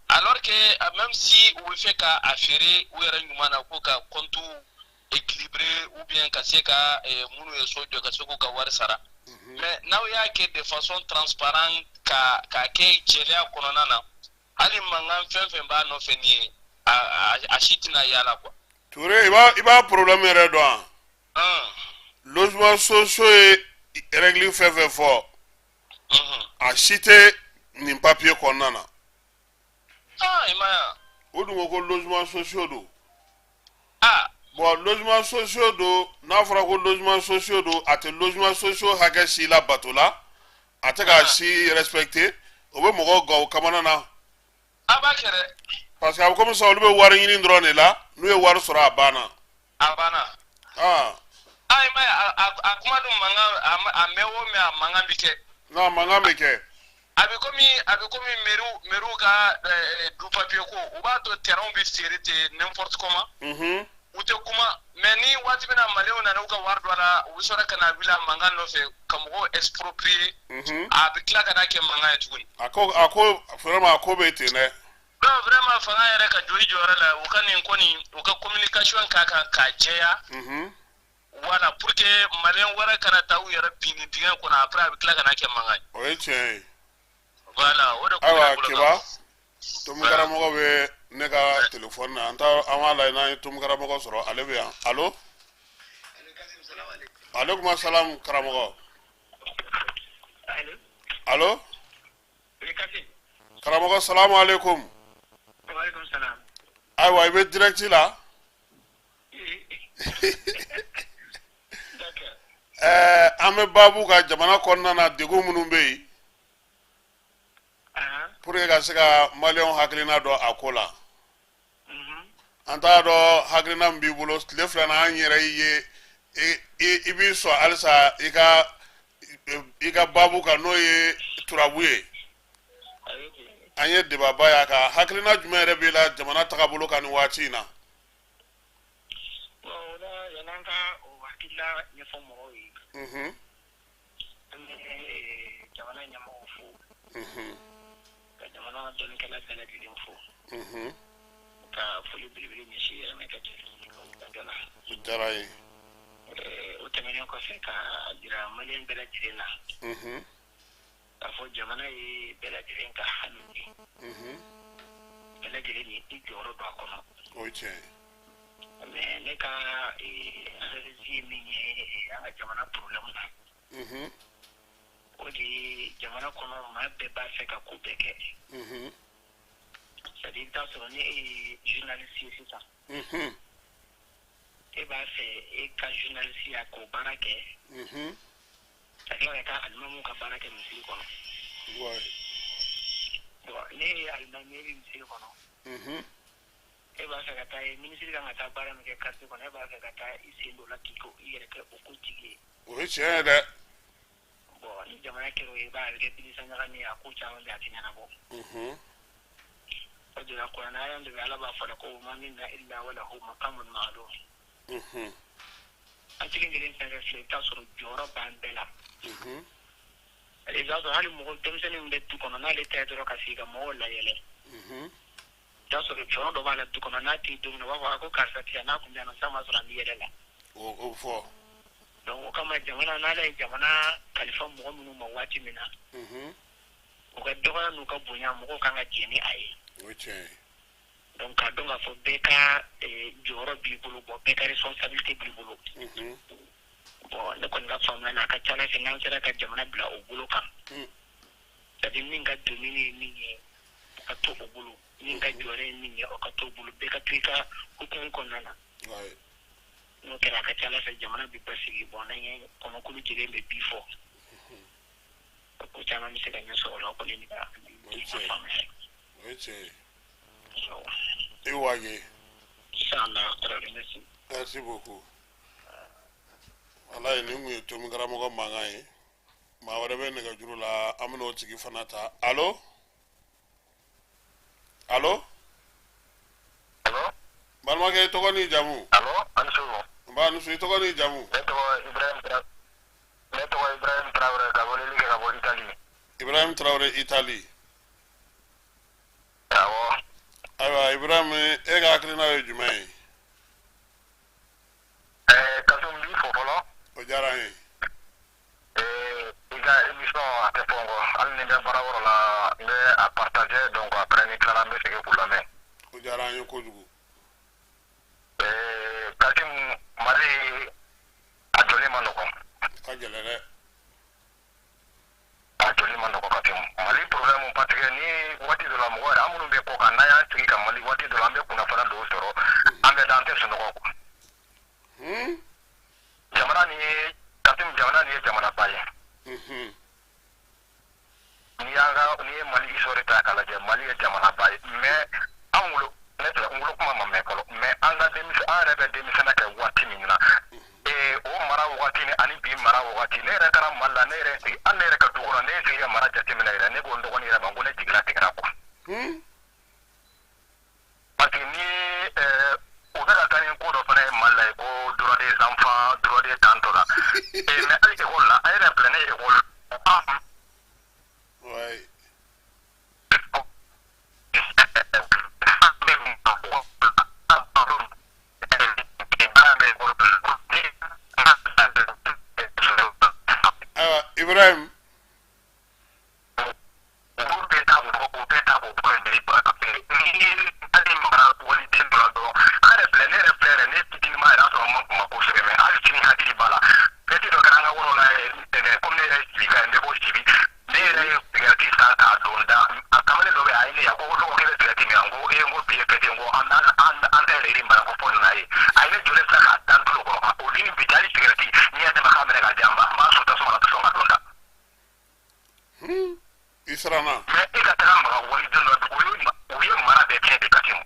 Alors que même si u bɛ fɛ ka a feere u yɛrɛ ɲuman na ko ka compte équilibré ou bien ka se ka minnu ye so jɔ ka se k'u ka wari sara mais n'aw y'a kɛ de façon transparente k'a kɛ jɛlenya kɔnɔna na hali mankan fɛn fɛn b'a nɔfɛ nin ye a si tɛna yala quoi. Ture i b'a problème yɛrɛ dɔn wa logement sociaux ye règle fɛn fɛn fɔ a si tɛ nin papier kɔnɔna na i ma ye o dun ko logement sociaux don bon logement sociaux don n'a fɔra ko logement sociaux don a tɛ logement sociaux hakɛ si la bato la a tɛ k'a si respecté o bɛ mɔgɔw gaw kamana na a b'a kɛ dɛ parce que a bɛ komi sisan olu bɛ wari ɲini dɔrɔn de la n'u ye wari sɔrɔ a banna i ma ye a kuma dun mankan a mɛn o mɛn a mankan bɛ kɛ non mankan bɛ kɛ a bɛ komi mairie ka du papier ko u b'a to terrain bɛ feere ten n'importe comment u tɛ kuma mais ni waati bɛna maliyɛnw nana u ka wari dɔ la u bɛ sɔrɔ ka na wuli a mankan nɔfɛ ka mɔgɔw exproprier a bɛ tila ka n'a kɛ mankan ye tuguni a ko vraiment a ko bɛ ten dɛ donc vraiment fanga yɛrɛ ka jɔ i jɔyɔrɔ la u ka nin ko nin u ka communication k'a kan k'a jɛya voilà pour que maliyɛn wɛrɛ kana taa u yɛrɛ bin nin dingɛ kɔnɔ après a bɛ tila ka n'a kɛ mankan ye o ye tiɲɛ ye voilà o de ko ayiwa Kiba Tomu karamɔgɔ bɛ ne ka téléphone na an b'a lajɛ n'an ye Tomu karamɔgɔ sɔrɔ ale bɛ yan allo aleykum salam karamɔgɔ allo karamɔgɔ salamu aleykum ayiwa i bɛ direct la an bɛ baabu ka jamana kɔnɔna na degun minnu bɛ yen pour que ka se ka maliyɛnw hakilina dɔn a ko la an t'a dɔn hakilina min b'i bolo tile fila na an yɛrɛ ye i b'i sɔn halisa i ka baabu kan n'o ye turabu ye an ye debaba y'a kan hakilina jumɛn yɛrɛ b'i la jamana tagabolo kan nin waati in na yan'an ka o hakilila ɲɛfɔ mɔgɔw ye an bɛ jamana ɲɛmɔgɔw fo ka jamana dɔnnikɛla bɛɛ lajɛlen fo ka foli belebele ɲɛsin yɛrɛmɛ ka jɛ la o diyara ye o tɛmɛnen kɔfɛ ka jira maliyɛn bɛɛ lajɛlen na k'a fɔ jamana ye bɛɛ lajɛlen ka hami ye bɛɛ lajɛlen ni i jɔyɔrɔ don a kɔnɔ o ye tiɲɛ ye mais ne ka analyse min ye an ka jamana problème na o de jamana kɔnɔ maa bɛɛ b'a fɛ ka ko bɛɛ kɛ c'est à dire i bɛ taa sɔrɔ ne ye journaliste ye sisan e b'a fɛ e ka journaliste ya k'o baara kɛ ka tila ka taa alimamuw ka baara kɛ misiri kɔnɔ bon ne ye alimami ye misiri kɔnɔ e b'a fɛ ka taa ye ministre kan ka taa baara min kɛ quartier kɔnɔ e b'a fɛ ka taa i sen dɔ la k'i ko i yɛrɛ kɛ o ko tigi ye o ye tiɲɛ ye dɛ bon ni jamana kɛra o ye i b'a kɛ bilisa ɲagami a ko caman bɛ a tɛ ɲɛnabɔ o de la kuranɛ aya de bɛ ala b'a fɔ ko ma min na illa wala hu maqamun ma'lum an tigi kelen fɛn fɛn filɛ i bɛ taa sɔrɔ jɔyɔrɔ b'an bɛɛ la i b'a sɔrɔ hali mɔgɔ denmisɛnnin min bɛ du kɔnɔ n'ale ta ye dɔrɔn ka sigi ka mɔgɔw layɛlɛ i b'a sɔrɔ jɔyɔrɔ dɔ b'a la du kɔnɔ n'a tɛ don min na u b'a fɔ ko karisa tigɛ n'a kun bɛ yan nɔ sisan b'a sɔrɔ an bɛ yɛlɛ la o fɔ donc o kama jamana n'ale ye jamana kalifa mɔgɔ minnu ma waati min na u ka dɔgɔya n'u ka bonya mɔgɔw kan ka jɛ ni a ye o ye tiɲɛ ye donc k'a dɔn k'a fɔ bɛɛ ka jɔyɔrɔ b'i bolo bon bɛɛ ka responsabilité b'i bolo bon ne kɔni ka faamuya na a ka ca ala fɛ n'an sera ka jamana bila o bolo kan c'est à dire min ka domine ye min ye o ka to o bolo min ka jɔyɔrɔ ye min ye o ka to o bolo bɛɛ ka to i ka hukumu kɔnɔna na n'o kɛra a ka ca ala fɛ jamana bɛ basigi bon n'an ye kɔnɔkulu jɛlen bɛ bi fɔ ko caman bɛ se ka ɲɛ sɔrɔ o la o kɔni ne ka faamuya ye o ye tiɲɛ ye i waje inchallah merci beaucoup ala ye nin kun ye tomi karamɔgɔ mankan ye maa wɛrɛ bɛ nɛgɛjuru la an bɛna o tigi fana ta allo balimakɛ i tɔgɔ n'i jamu nba nusu i tɔgɔ n'i jamu ne tɔgɔ Ibrahim Traoré ka weleli kɛ ka bɔ Italie Ibrahim Traoré Italie awɔ ayiwa Ibrahim e ka hakilina ye jumɛn ye Kasum b'i fo fɔlɔ o diyara n ye i ka émission a tɛ fɔ nkɔ hali ni n bɛ baara yɔrɔ la n bɛ a partager donc après ni tilara n bɛ segin k'u lamɛn o diyara n ye kojugu Kasim Mali a jɔli ma nɔgɔn ka gɛlɛn dɛ a jɔli ma nɔgɔn Kasim Mali problème parce que ni waati dɔ la mɔgɔ yɛrɛ an minnu bɛ kɔ kan n'an y'an sigi ka Mali waati dɔ la an bɛ kunnafoni dɔw sɔrɔ an bɛ da an tɛ sunɔgɔ jamana nin ye Kasim jamana nin ye jamanaba ye n'i ye Mali histoire ta k'a lajɛ Mali ye jamanaba ye mais an wolo ne tɛ n wolo kuma ma mɛn fɔlɔ mais an yɛrɛ bɛ denmisɛnniya kɛ waati min na o mara wagati ni ani bi mara wagati ne yɛrɛ taara Mali la ne yɛrɛ sigi hali ne yɛrɛ ka du kɔnɔ ne ye sigi ka mara jateminɛ yɛrɛ ne ko n dɔgɔnin yɛrɛ ma ko ne jigila tigɛra quoi parce que ni u bɛ ka taa ni ko dɔ fana ye Mali la ye ko droit des enfants droit des tantôt la mais hali école la an yɛrɛ filɛ ne ye école Ibrahim Israna mais i ka taga maga waliden dɔ u ye mara bɛɛ tiɲɛ de Kasimu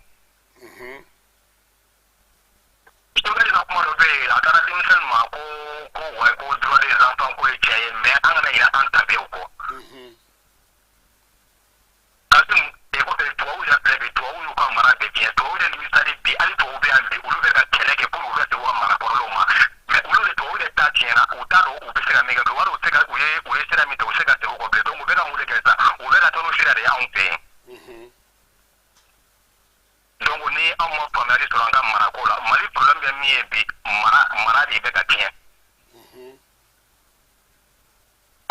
Ibrahim ka kuma dɔ bɛ yen a taara denmisɛnnin ma ko droit des enfants ko ye tiɲɛ ye mais an kana yira an tabiyaw kɔ Kasimu tubabu yɛrɛ filɛ bi tubabu y'u ka mara bɛɛ tiɲɛ tubabu de misali bi hali tubabu bɛ yan bi olu bɛ ka kɛlɛ kɛ pour u ka se u ka marakɔrɔlaw ma mais olu de tubabu de ta tiɲɛna u t'a dɔn u bɛ se ka min kɛ wari u ye sira min ta u se ka segin o kɔ bilen donc u bɛ ka mun de kɛ sisan u bɛ ka taa n'o sira de ye anw fɛ yen donc ni anw ma faamuyali sɔrɔ an ka marako la Mali problème bɛ min ye bi mara de bɛ ka tiɲɛ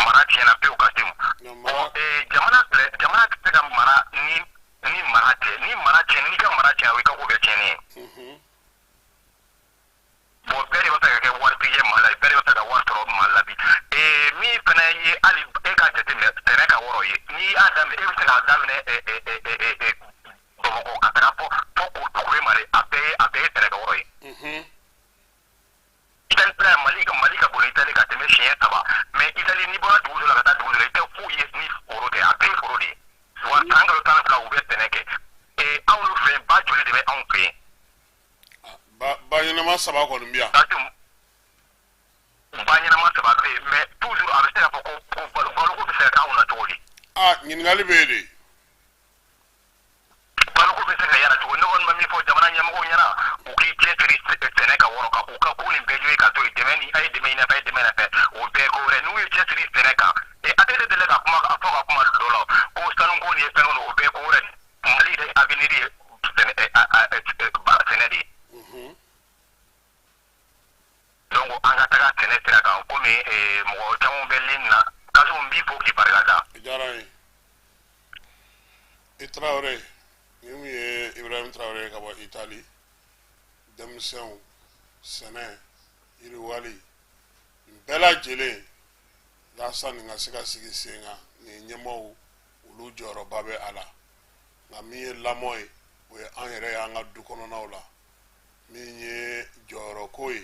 mara tiɲɛna pewu Kasimu jamana tɛ se ka mara ni mara tɛ ni mara tiɲɛna n'i ka mara tiɲɛ o i ka ko bɛɛ tiɲɛnen ye bi mi fana ye ali e ka jate ne tere ka woro ye ni adam e se ka damne ko ka tra ko mari ape tere ka woro ye itan plan malika bonita le ka teme chien taba mais itali ni bona duzo la ka duzo le te fu ye ni foro de ape foro de wa tanga tan fla u bete neke awlu fe ba joli de be on fe ba yana ma saba ko mbiya banyana ma saba be mais toujours avec ça ko balo ko se ka una toli ñin ngali be de balo ko se ka yana to no won mami fo jamana nyam ko nyana o ki tetri tene ka woro ka o ka ko ni bejo ka to demeni ay demeni fa o be ko re nu ye tetri tene ka atede de la kuma ka fo ka kuma dolo ko sanu ko ni e peno o be ko re mali de aveniri tene tene di donc anga taga tene tira kan komi mo tamu belin na kaso mbi fo ki barada jaray Traoré ni Ibrahim Traoré ka ba Italie demsen sene iri wali bela jele la san nga sika sigi senga ni nyemo ulu joro babe ala na mi lamoy we an yere ya nga du kono nawla mi nye joro koy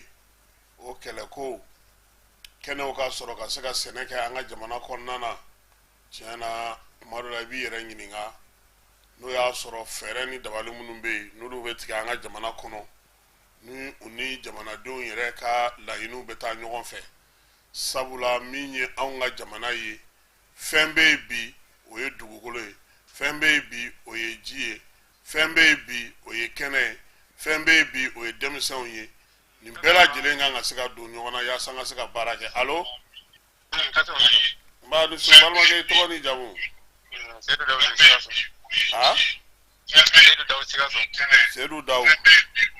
o kele ko kene o ka soro ka sika seneke anga jamana konnana tiana madola bi yere nyininga no ya soro fere ni dabali munun be no do beti anga jamana kono ni uni jamana don yere ka layinu beta nyogon fe sabula minye anga jamana yi fembe bi o ye dugukolo ye fembe bi o ye jie fembe bi o ye kene fembe bi o ye demisen ye ni bela jele nga sika do nyogona ya sanga sika barake allo ba du so balma ke to ni jamu Seydou Daw Sigaso. Seydou Daw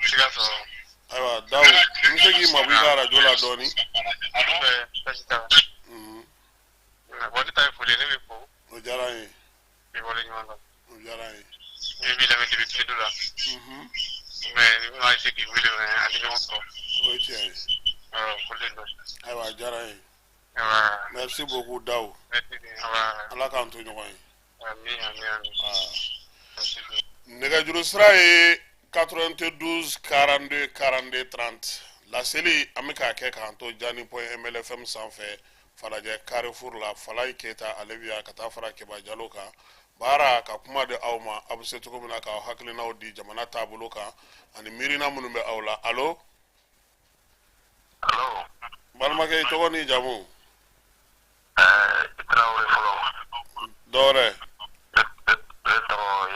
Sigaso. Aywa Daw msegi mabigara jola doni woni tay fuli ne ko o jarayi mi wala nyanga o jarayi mi la metti bi dula mais ma ci gi wili ne ali ko o tiay fuli do aywa jarayi merci beaucoup Daw ala kan to nyoy nega juru sra e 92 42 42 30 la seli amika ke kan to jani.mlfm sanfɛ falaje Carrefour la falay keta alevia kata fara ke ba jaloka bara ka kuma de awma abuse to ko mina ka haklina di jamana tabuluka ani mirina munun be awla allo balma ke to ni jamu Traoré folo dore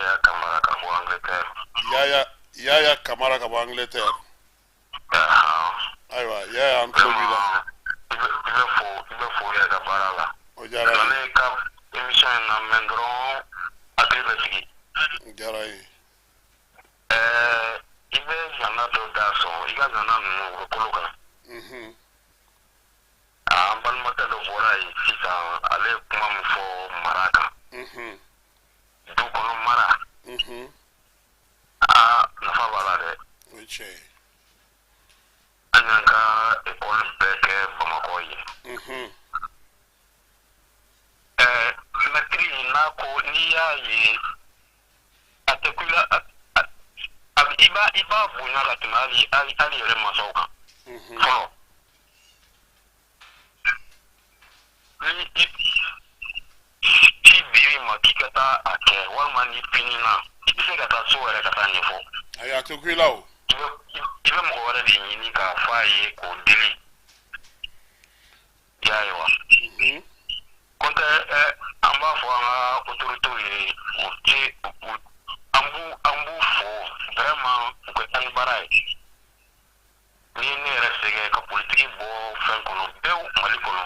ya Kamara ka bo Angleterre yaya Kamara ka bo Angleterre aywa yaya antobila ibe fo ya da barala o jara ale ka émission na mendron akribe sigi jarayi ibe jana do da so iga jana no koloka ambal mata do borai sisa ale kuma mu fo maraka do kono mara na fa bala de oche ananga école beke Bamako yi maîtrise na ko ni ya yi atekula iba bunya la tunali ali yere masoka folo ti biri makikata ake walma ni pinina ise kata so ere kata nifo aya tekula o ibe mo wala de nyini ka faye ko dili yayiwa konta amba fo nga autorité yi o ti ambu fo vraiment ko tan baray ni ne resege ka politique bo fen kono bew mali kono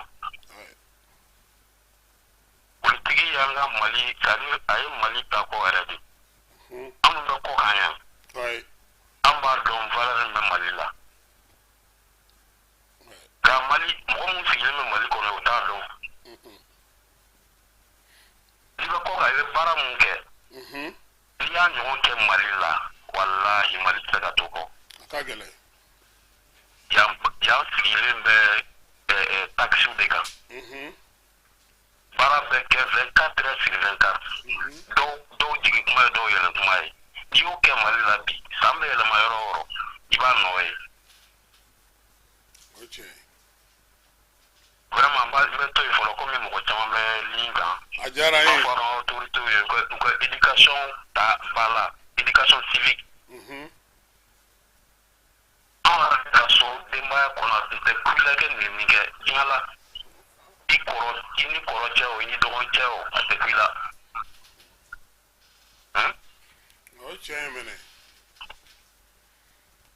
politique yanga mali sari ay mali ta ko arabi am do ko kanya right amba don valeur me mali la ka mali mo mu sigile me mali kono ta do diba ko ka ile bara munke ya nyon ke mali la wallahi mali ta to ko akagele ya sigile be taxi de kan baara bɛ kɛ 24 heures sur 24 dɔw jigin kuma ye dɔw yɛlɛ kuma ye n'i y'o kɛ Mali la bi san bɛ yɛlɛma yɔrɔ o yɔrɔ i b'a nɔ ye vraiment n bɛ to yen fɔlɔ komi mɔgɔ caman bɛ ligne kan a diyara n ye an fɔ an autorités ye u ka éducation ta ba la éducation civique an ka so denbaya kɔnɔ a tɛ kulonkɛ kɛ nin kɛ diɲɛ la i ni kɔrɔcɛ o i ni dɔgɔcɛ o a tɛ ku i la o tiɲɛ ye minɛ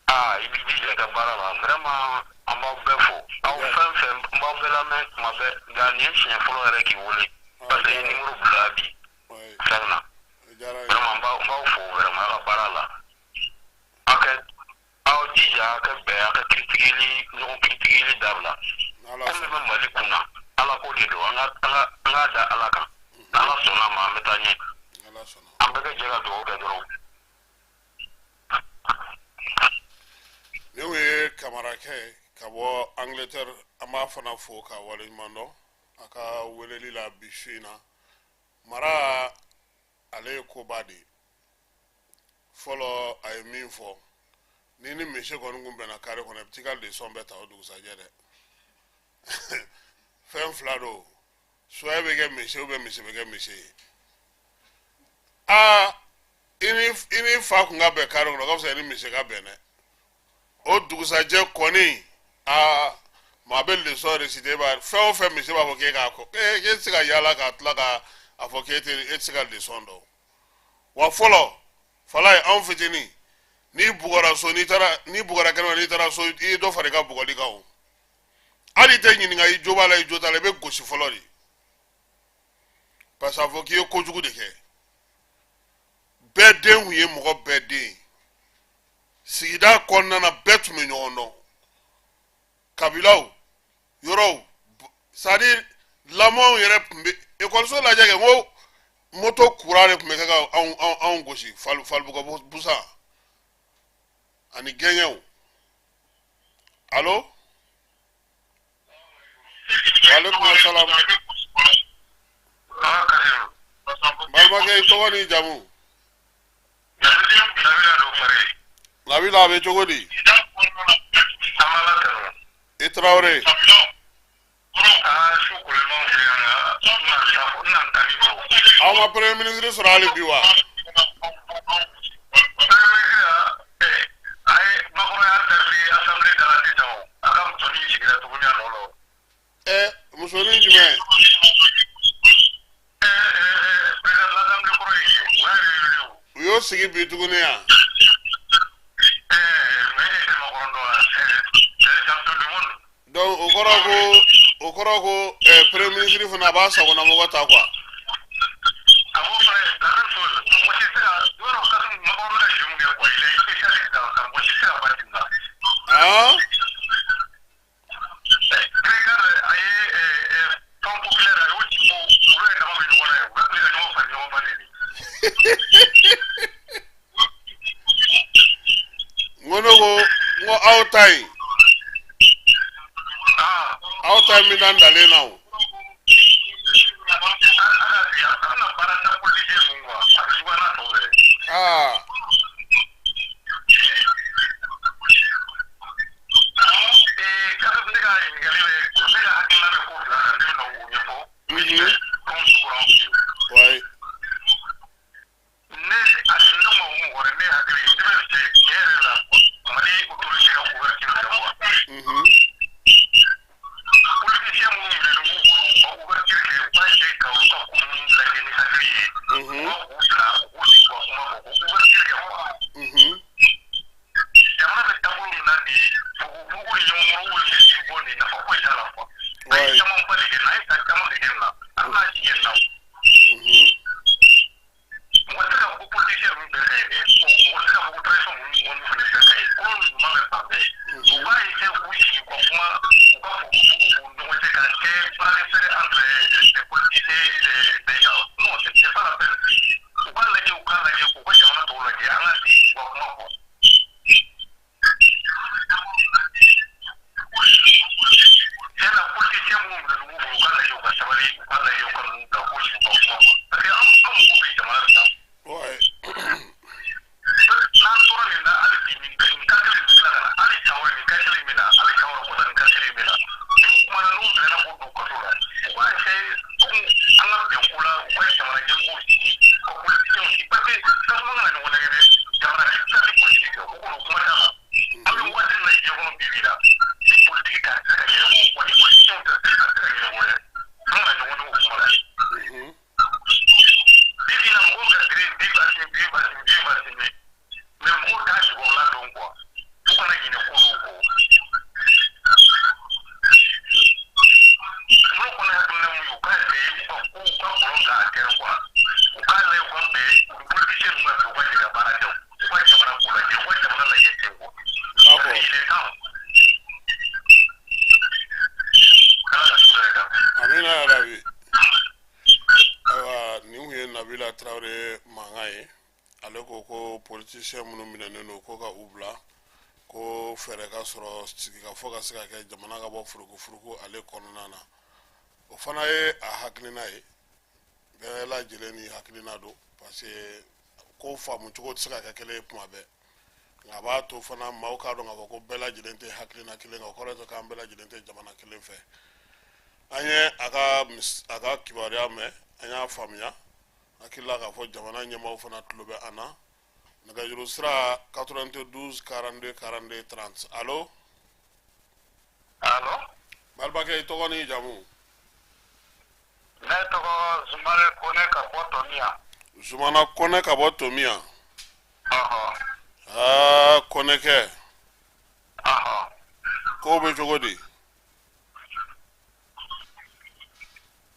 i b'i jija i ka baara la vraiment an b'aw bɛɛ fo aw fɛn fɛn n b'aw bɛɛ lamɛn tuma bɛɛ nka nin ye siɲɛ fɔlɔ yɛrɛ k'i wele parce que i ye numéro bila bi fɛn na vraiment n b'aw fo vraiment a ka baara la aw jija a ka bɛn a ka kiritigɛli ɲɔgɔn kiritigɛli dabila komi bɛ Mali kunna Ala ko de don an k'a da Ala kan n'Ala sɔnna ma an bɛ taa ɲɛ an bɛɛ ka jɛ ka dugawu kɛ dɔrɔn ne ye kamarakɛ ka bɔ Angleterre an b'a fana fo ka waleɲuman dɔn a ka weleli la bi su in na mara ale ye koba de fɔlɔ a ye min fɔ ni misi kɔni kun bɛnna kare kɔnɔ i bɛ t'i ka leçon bɛɛ ta o dugusajɛ dɛ fɛn fila don soit bɛ kɛ misi ou bien misi bɛ kɛ misi ye i ni fa kun ka bɛn kare kɔnɔ o ka fisa i ni misi ka bɛn dɛ o dugusajɛ kɔni maa bɛ leçon réciter fɛn o fɛn misi b'a fɔ k'e k'a kɔ k'e tɛ se ka yaala ka tila ka a fɔ k'e tɛ se ka leçon dɔn wa fɔlɔ fala ye anw fitinin n'i bugɔra so n'i bugɔra kɛnɛ n'i taara so i ye dɔ fara i ka bugɔli kan o hali i tɛ ɲininka i jo b'a la i jo t'a la i bɛ gosi fɔlɔ de parce que a fɔ k'i ye kojugu de kɛ bɛɛ den kun ye mɔgɔ bɛɛ den sigida kɔnɔna na bɛɛ tun bɛ ɲɔgɔn dɔn kabilaw yɔrɔw c'est à dire lamɔnw yɛrɛ tun bɛ ekɔliso lajɛ kɛ n ko moto kura de tun bɛ kɛ ka anw gosi falibugɔ busa ani gɛngɛw allo waaleykum salam balimakɛ i tɔgɔ ni jamu Nabila a bɛ cogo di i Tarawele aw ma premier ministre sɔrɔ hali bi wa musonin jumɛn u y'o sigi bi tuguni yan donc o kɔrɔ ko premier ministre fana a b'a sagona mɔgɔ ta quoi ngo aw ta in bɛ na dalen na o politicien minnu minɛnen don ko ka u bila ko fɛɛrɛ ka sɔrɔ sigi ka fɔ ka se ka kɛ jamana ka bɔ furuku ale kɔnɔna na o fana ye a hakilina ye bɛɛ lajɛlen ni hakilina don parce que ko faamu cogo tɛ se ka kɛ kelen ye kuma bɛɛ nka a b'a to fana maaw k'a dɔn k'a fɔ ko bɛɛ lajɛlen tɛ hakilina kelen kan o kɔrɔ tɛ k'an bɛɛ lajɛlen tɛ jamana kelen fɛ an ye a ka kibaruya mɛn an y'a faamuya hakilila k'a fɔ jamana ɲɛmaaw fana tulo bɛ an na nɛgɛjuru sira 92 42 42 30 allo allo balibakɛ i tɔgɔ n'i jamu ne tɔgɔ Zumare Kone ka bɔ Tomiya Zumana Kone ka bɔ Tomiya Kɔnɛkɛ ko bɛ cogo di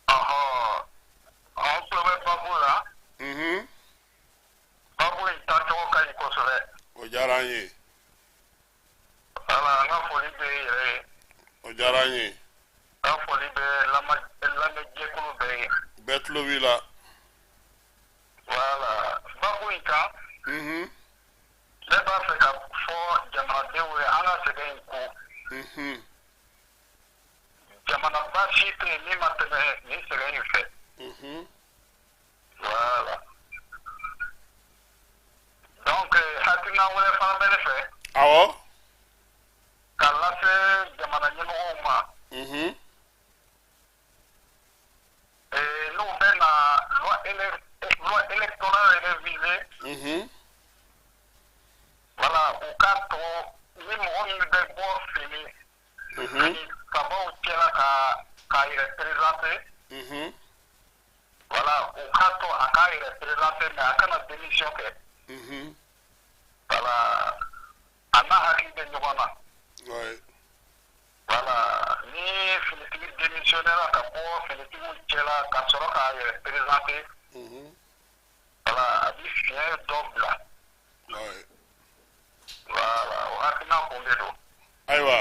an tulo bɛ babu la babu in tacogo ka ɲi kosɛbɛ o diyara an ye ala an ka foli bɛ yɛrɛ ye o diyara an ye an ka foli bɛ lamɛnjɛkulu bɛɛ ye bɛɛ tulo b'i la wala babu in kan ne b'a fɛ ka fɔ jamanadenw ye an ka sɛgɛn in ko jamanaba si tɛ yen min ma tɛmɛ nin sɛgɛn in fɛ voilà donc hakilina wɛrɛ fana bɛ ne fɛ awɔ ka lase jamana ɲɛmɔgɔw ma n'u bɛ na loi électorale révisée voilà u k'a to ni mɔgɔ min bɛ bɔ fini ani kabaw cɛla k'a yɛrɛ présenter voilà u k'a to a k'a yɛrɛ présenter mais a kana démission kɛ voilà a n'a hakili bɛ ɲɔgɔn na voilà ni finitigi démissionnera ka bɔ finitigiw cɛla ka sɔrɔ k'a yɛrɛ présenter voilà a bɛ fiɲɛ dɔ bila voilà o hakilina kun de don ayiwa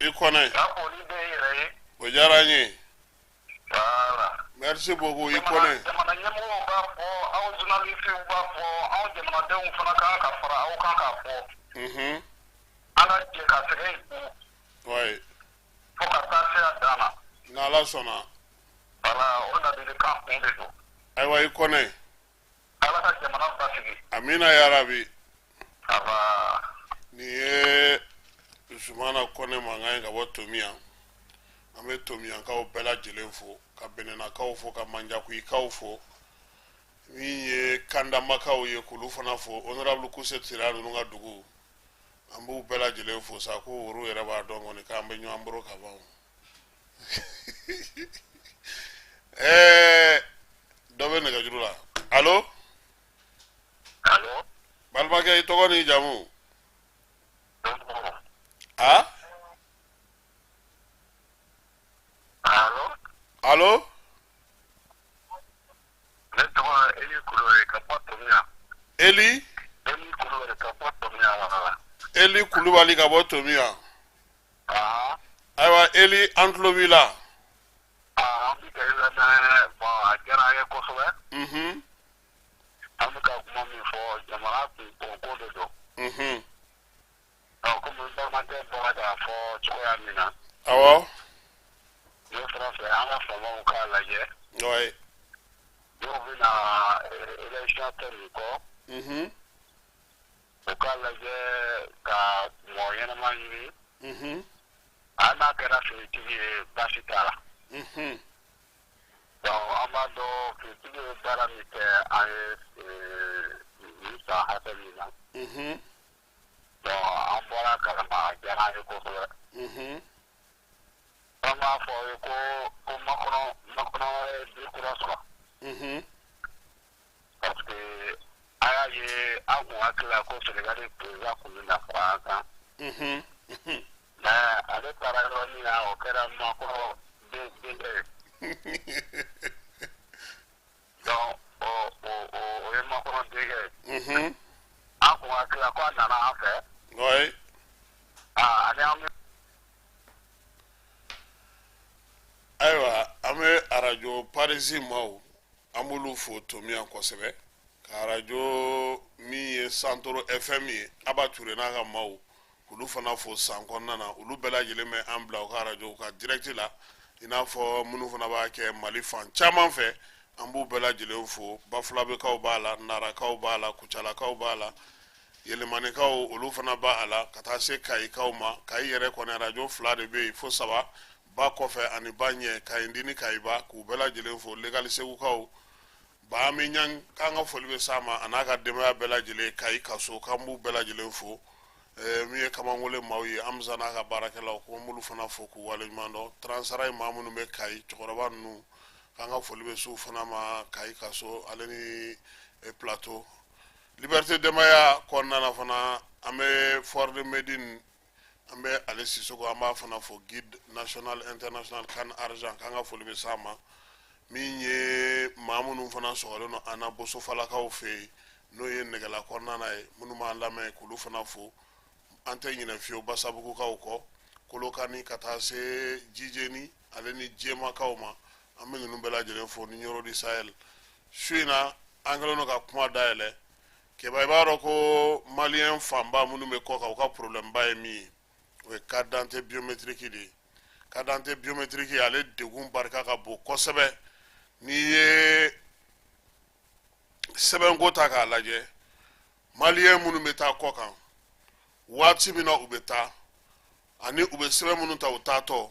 i Kɔnɛ a foli bɛ yɛrɛ ye o diyara an ye voilà merci beaucoup i Kɔnɛ jamana ɲɛmɔgɔw b'a fɔ aw journalistes b'a fɔ aw jamanadenw fana kan ka fara aw kan k'a fɔ an ka jɛ ka sɛgɛn in kun fo ka taa se a dan na n'Ala sɔnna voilà o ladilikan kun de don ayiwa i Kɔnɛ ala ka jamana basigi amina yarabi aba nin ye Zumana Kɔnɛ mankan ye ka bɔ Tomiya an bɛ Tomiyankaw bɛɛ lajɛlen fo ka Benenakaw fo ka Manjakuyikaw fo min ye Kandamakaw ye k'olu fana fo honorable Kuse Tira ninnu ka dugu an b'u bɛɛ lajɛlen fo sa ko olu yɛrɛ b'a dɔn kɔni k'an bɛ ɲɔgɔn bolo ka ban dɔ bɛ nɛgɛjuru la allo allo balibakɛ i tɔgɔ n'i jamu allo allo ne tɔgɔ Eli Kulubali ka bɔ Tomiya Eli Kulubali ka bɔ Tomiya wala Eli Kulubali ka bɔ Tomiya ayiwa Eli an tulo b'i la an bɛ ka i lamɛn bon a diyara an ye kosɛbɛ an bɛ ka kuma min fɔ jamana kun ko de don komi balimakɛ bɔra k'a fɔ cogoya min na awɔ ne fana fɛ an ka faamaw k'a lajɛ ouais dɔw bɛ na élection kɛ nin kɔ u k'a lajɛ ka mɔgɔ ɲɛnama ɲini hali n'a kɛra finitigi ye baasi t'a la donc an b'a dɔn finitigi ye baara min kɛ an ye nin san hakɛ min na donc an bɔra kalama a diyara an ye kosɛbɛ an b'a fɔ aw ye ko Makɔnɔ ye du kura sɔrɔ parce que a y'a ye an kun hakili la ko Senegali président kun bɛ na fara an kan mais ale taara yɔrɔ min na o kɛra Makɔnɔ denkɛ ye donc o ye Makɔnɔ denkɛ ye an kun hakili la ko a nana an fɛ ani an bɛ ayiwa an bɛ arajo Parisi maaw an b'olu fo Tomiya kosɛbɛ ka radio mi ye Santoro FM ye aba ture na ka maw ulu fana fo san kɔnɔna na ulu bɛɛ lajɛlen bɛ an bila u ka radio ka direct la i n'a fɔ minnu fana b'a kɛ Mali fan caman fɛ an b'u bɛɛ lajɛlen fo Bafulabekaw b'a la Narakaw b'a la Kucalakaw b'a la Yɛlɛmanikaw olu fana b'a la ka taa se Kayikaw ma Kayi yɛrɛ kɔni radio 2 de bɛ yen fo 3 ba kɔfɛ ani ba ɲɛ Kayindi ni Kayiba k'u bɛɛ lajɛlen fo Legali Segukaw ba mi ɲan k'an ka foli bɛ s'a ma a n'a ka denbaya bɛɛ lajɛlen Kayi kaso k'an b'u bɛɛ lajɛlen fo min ye Kamangole maaw ye Amza n'a ka baarakɛlaw ko m'olu fana fo k'u waleɲuman dɔn Transara ye maa minnu bɛ Kayi cɛkɔrɔba ninnu k'an ka foli bɛ s'u fana ma Kayi kaso ale ni plateau Liberté Demaya kɔnɔna na fana an bɛ Fort de Médine an bɛ ale Sisoko an b'a fana fo guide national international CAN argent k'an ka foli bɛ s'a ma min ye maa minnu fana sɔgɔlen don an na Bosofalakaw fɛ yen n'o ye nɛgɛla kɔnɔna na ye minnu b'an lamɛn k'olu fana fo an tɛ ɲinɛ fiyewu Basabugukaw kɔ Kolokani ka taa se Jijeni ale ni Jemakaw ma an bɛ ninnu bɛɛ lajɛlen fo ni Yɔrɔ di Sahel su in na an kɛlen don ka kuma dayɛlɛ kɛba i b'a dɔn ko maliyɛn fanba minnu bɛ kɔ kan u ka problème ba ye min ye o ye carte d'identité biométrique de ye carte d'identité biométrique ale degun barika ka bon kosɛbɛ n'i ye sɛbɛnko ta k'a lajɛ maliyɛn minnu bɛ taa kɔ kan waati min na u bɛ taa ani u bɛ sɛbɛn minnu ta u taatɔ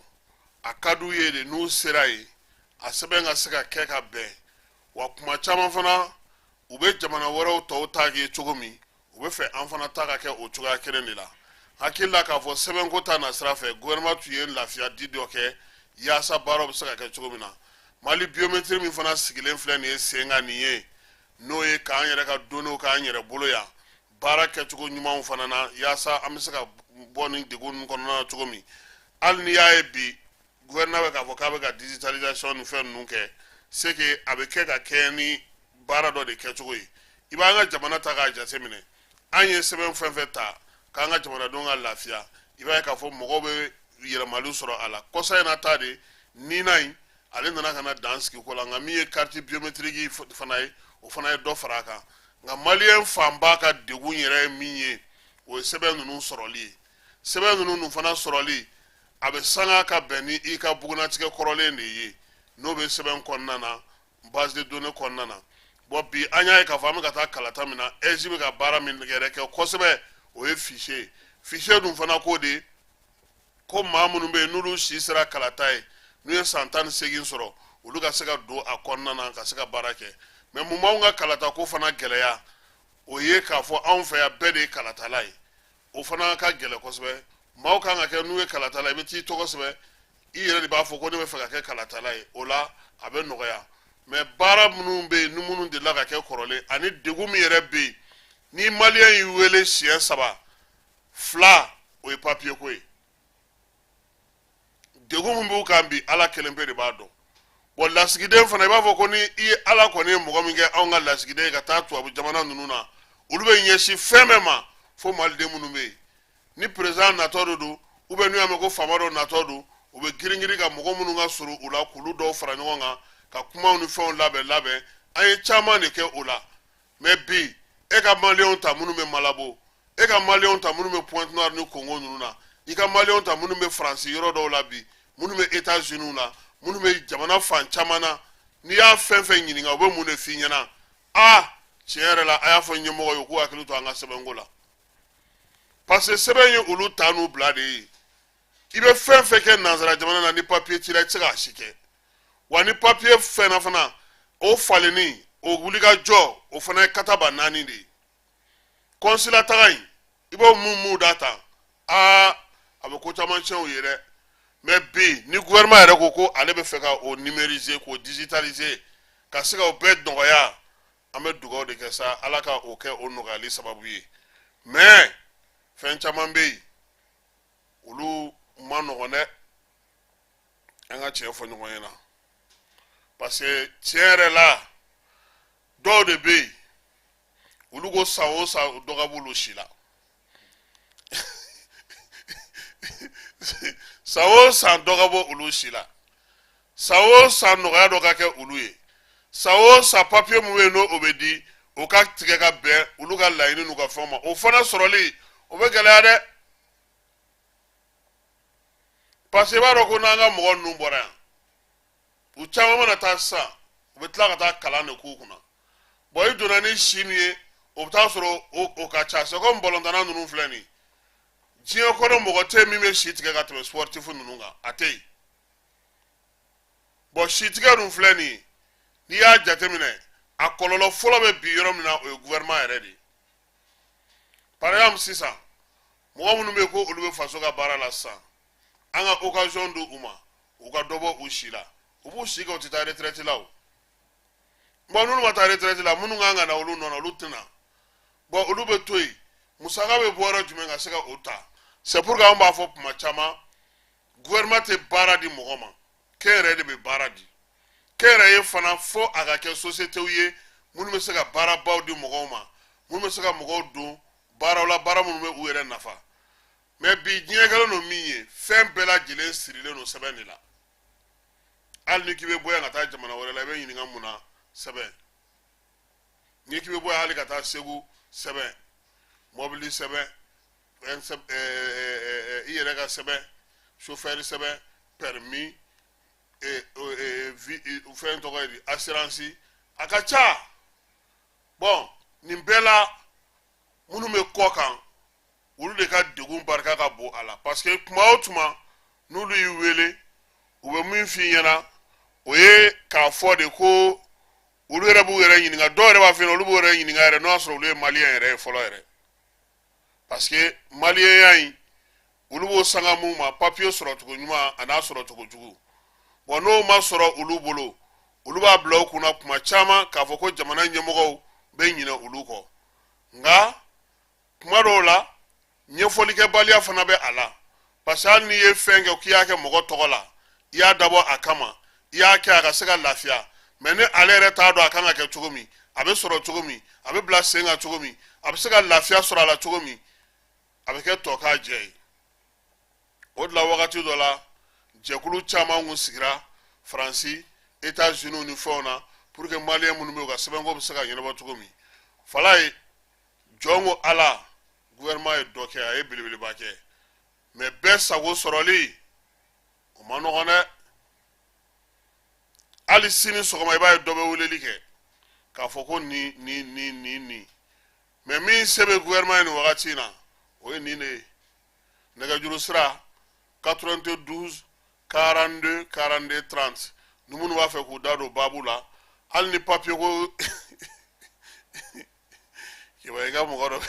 a ka d'u ye de n'u sera yen a sɛbɛn ka se ka kɛ ka bɛn wa kuma caman fana u bɛ jamana wɛrɛw tɔw ta kɛ cogo min u bɛ fɛ an fana ta ka kɛ o cogoya kelen de la hakili la k'a fɔ sɛbɛnko ta na sira fɛ gouvernement tun ye lafiya di dɔ kɛ yaasa baaraw bɛ se ka kɛ cogo min na Mali biométrie min fana sigilen filɛ nin ye sen kan nin ye n'o ye k'an yɛrɛ ka donnew k'an yɛrɛ bolo yan baara kɛcogo ɲumanw fana na yaasa an bɛ se ka bɔ nin degun ninnu kɔnɔna na cogo min hali n'i y'a ye bi gouvernement bɛ k'a fɔ k'a bɛ ka digitalisation ni fɛn ninnu kɛ c'est que a bɛ kɛ ka kɛ ni baara dɔ de kɛcogo ye i b'an ka jamana ta k'a jateminɛ an ye sɛbɛn fɛn fɛn ta k'an ka jamanadenw ka lafiya i b'a ye k'a fɔ mɔgɔw bɛ yɛlɛmali sɔrɔ a la kɔsa in na ta de Nina in ale nana ka na dan sigi ko la nka min ye carte biométrique fana ye o fana ye dɔ fara a kan nka maliyɛn fanba ka degun yɛrɛ ye min ye o ye sɛbɛn ninnu sɔrɔli ye sɛbɛn ninnu fana sɔrɔli a bɛ sanga ka bɛn ni i ka bugunnatigɛ kɔrɔlen de ye n'o bɛ sɛbɛn kɔnɔna na base de données kɔnɔna na bon bi an y'a ye k'a fɔ an bɛ ka taa kalata min na ESG bɛ ka baara min yɛrɛ kɛ kosɛbɛ o ye fichier fichier dun fana ko de ko maa minnu bɛ yen n'olu si sera kalata ye n'u ye san 18 sɔrɔ olu ka se ka don a kɔnɔna na ka se ka baara kɛ mais mun b'anw ka kalata ko fana gɛlɛya o ye k'a fɔ anw fɛ yan bɛɛ de ye kalatala ye o fana ka gɛlɛ kosɛbɛ maaw kan ka kɛ n'u ye kalatala i bɛ t'i tɔgɔ sɛbɛn i yɛrɛ de b'a fɔ ko ne bɛ fɛ ka kɛ kalatala ye o la a bɛ nɔgɔya mais baara minnu bɛ yen ni minnu delila ka kɛ kɔrɔlen ani degun min yɛrɛ bɛ yen ni maliyɛn y'i wele siɲɛ 3 2 o ye papier ko ye degun min b'u kan bi ala kelen pe de b'a dɔn bon lasigiden fana i b'a fɔ ko ni i ye ala kɔni ye mɔgɔ min kɛ anw ka lasigiden ye ka taa tubabu jamana ninnu na olu bɛ ɲɛsin fɛn bɛɛ ma fo maliden minnu bɛ yen ni président natɔ de don ou bien n'u y'a mɛn ko faama dɔ natɔ don u bɛ girin-girin ka mɔgɔ minnu ka surun u la k'olu dɔw fara ɲɔgɔn kan ka kumaw ni fɛnw labɛn an ye caman de kɛ o la mais bi e ka maliyɛnw ta minnu bɛ Malabo e ka maliyɛnw ta minnu bɛ Pointe Noire ni Congo ninnu na i ka maliyɛnw ta minnu bɛ Faransi yɔrɔ dɔw la bi minnu bɛ États-Unis la minnu bɛ jamana fan caman na n'i y'a fɛn fɛn ɲininka u bɛ mun de f'i ɲɛna tiɲɛ yɛrɛ la a y'a fɔ ɲɛmɔgɔ ye k'u hakili to an ka sɛbɛnko la parce que sɛbɛn ye olu ta n'u bila de ye i bɛ fɛn fɛn kɛ nanzara jamana na ni papier t'i la i tɛ se k'a si kɛ wa ni papier fɛnna fana o falenni o wulikajɔ o fana ye kataba 4 de ye consulat taga in i b'o mun d'a ta a bɛ ko caman tiɲɛ u ye dɛ mais bi ni gouvernement yɛrɛ ko ale bɛ fɛ ka o numériser k'o digitaliser ka se ka o bɛɛ nɔgɔya an bɛ dugawu de kɛ sa ala ka o kɛ o nɔgɔyali sababu ye mais fɛn caman bɛ yen olu ma nɔgɔn dɛ an ka tiɲɛ fɔ ɲɔgɔn ɲɛna parce que tiɲɛ yɛrɛ la dɔw de bɛ yen olu ko san o san dɔ ka b'olu si la san o san dɔ ka bɔ olu si la san o san nɔgɔya dɔ ka kɛ olu ye san o san papier mun bɛ yen n'o bɛ di o ka tigɛ ka bɛn olu ka laɲini n'u ka fɛnw ma o fana sɔrɔli o bɛ gɛlɛya dɛ parce que i b'a dɔn ko n'an ka mɔgɔ ninnu bɔra yan u caman mana taa sisan u bɛ tila ka taa kalan de k'u kunna bon i donna ni si min ye o bɛ taa sɔrɔ o ka ca c'est comme balontanna ninnu filɛ nin diɲɛ kɔnɔ mɔgɔ tɛ min bɛ si tigɛ ka tɛmɛ sportif ninnu kan a tɛ yen bon si tigɛ dun filɛ nin ye n'i y'a jateminɛ a kɔlɔlɔ fɔlɔ bɛ bi yɔrɔ min na o ye gouvernement yɛrɛ de ye par exemple sisan mɔgɔ minnu bɛ yen ko olu bɛ faso ka baara la sisan an ka occasion di u ma u ka dɔ bɔ u si la u b'u si kɛ u tɛ taa retraite la o bon n'olu ma taa retraite la minnu kan ka na olu nɔ na olu tɛna bon olu bɛ to yen musaka bɛ bɔ yɔrɔ jumɛn ka se ka o ta c'est pour que an b'a fɔ tuma caman gouvernement tɛ baara di mɔgɔ ma kɛnyɛrɛye de bɛ baara di kɛnyɛrɛye fana fo a ka kɛ sociétéw ye minnu bɛ se ka baarabaw di mɔgɔw ma minnu bɛ se ka mɔgɔw don baaraw la baara minnu bɛ u yɛrɛ nafa mais bi diɲɛ kɛlen don min ye fɛn bɛɛ lajɛlen sirilen don sɛbɛn de la hali ni k'i bɛ bɔ yan ka taa jamana wɛrɛ la i bɛ ɲininka mun na sɛbɛn ni k'i bɛ bɔ yan hali ka taa segu sɛbɛn mobili sɛbɛn i yɛrɛ ka sɛbɛn chauffeur sɛbɛn permis fɛn tɔgɔ ye di assurance a ka ca bon nin bɛɛ la minnu bɛ kɔ kan olu de ka degun barika ka bon a la parce que tuma o tuma n'olu y'i wele u bɛ min f'i ɲɛna o ye k'a fɔ de ko olu yɛrɛ b'u yɛrɛ ɲininka dɔw yɛrɛ b'a f'i ɲɛna olu b'u yɛrɛ ɲininka yɛrɛ n'o y'a sɔrɔ olu ye maliyɛn yɛrɛ ye fɔlɔ yɛrɛ parce que maliyɛnya in olu b'o sanga mun ma papier sɔrɔ cogo ɲuman a n'a sɔrɔ cogo jugu bon n'o ma sɔrɔ olu bolo olu b'a bila u kunna kuma caman k'a fɔ ko jamana ɲɛmɔgɔw bɛ ɲinɛ olu kɔ nka kuma dɔw la ɲɛfɔlikɛbaliya fana bɛ a la parce que hali n'i ye fɛn kɛ k'i y'a kɛ mɔgɔ tɔgɔ la i y'a dabɔ a kama i y'a kɛ a ka se ka lafiya mais ni ale yɛrɛ t'a dɔn a kan ka kɛ cogo min a bɛ sɔrɔ cogo min a bɛ bila sen kan cogo min a bɛ se ka lafiya sɔrɔ a la cogo min a bɛ kɛ tɔ k'a jɛ ye o de la wagati dɔ la jɛkulu caman kun sigira faransi États-Unis ni fɛnw na pour que maliyɛn minnu bɛ yen u ka sɛbɛnko bɛ se ka ɲɛnabɔ cogo min fala ye jɔn ko ala gouvernement ye dɔ kɛ a ye belebeleba kɛ mais bɛɛ sago sɔrɔli o ma nɔgɔn dɛ hali sini sɔgɔma i b'a ye dɔ bɛ weleli kɛ k'a fɔ ko nin mais min se bɛ gouvernement ye nin wagati in na o ye nin de ye nɛgɛjuru sira 92 42 42 30 ni minnu b'a fɛ k'u da don baabu la hali ni papier ko i ka mɔgɔ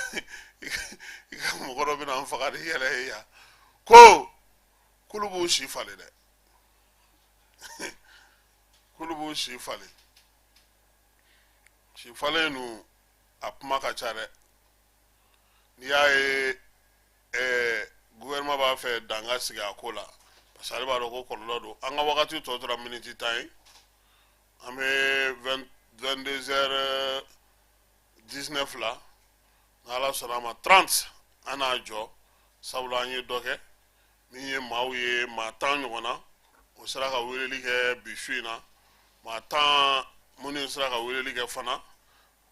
dɔ bɛna n faga de yɛlɛ ye yan ko k'olu b'u si falen dɛ k'olu b'u si falen si falen nu a kuma ka ca dɛ n'i y'a ye gouvernement b'a fɛ danga sigi a ko la parce que ale b'a dɔn ko kɔlɔlɔ don an ka wagati tɔ tora miniti 10 ye an bɛ 22h19 la n'ala sɔnna a ma 30 an n'a jɔ sabula an ye dɔ kɛ min ye maaw ye maa 10 ɲɔgɔn na o sera ka weleli kɛ bi su in na maa 10 minnu sera ka weleli kɛ fana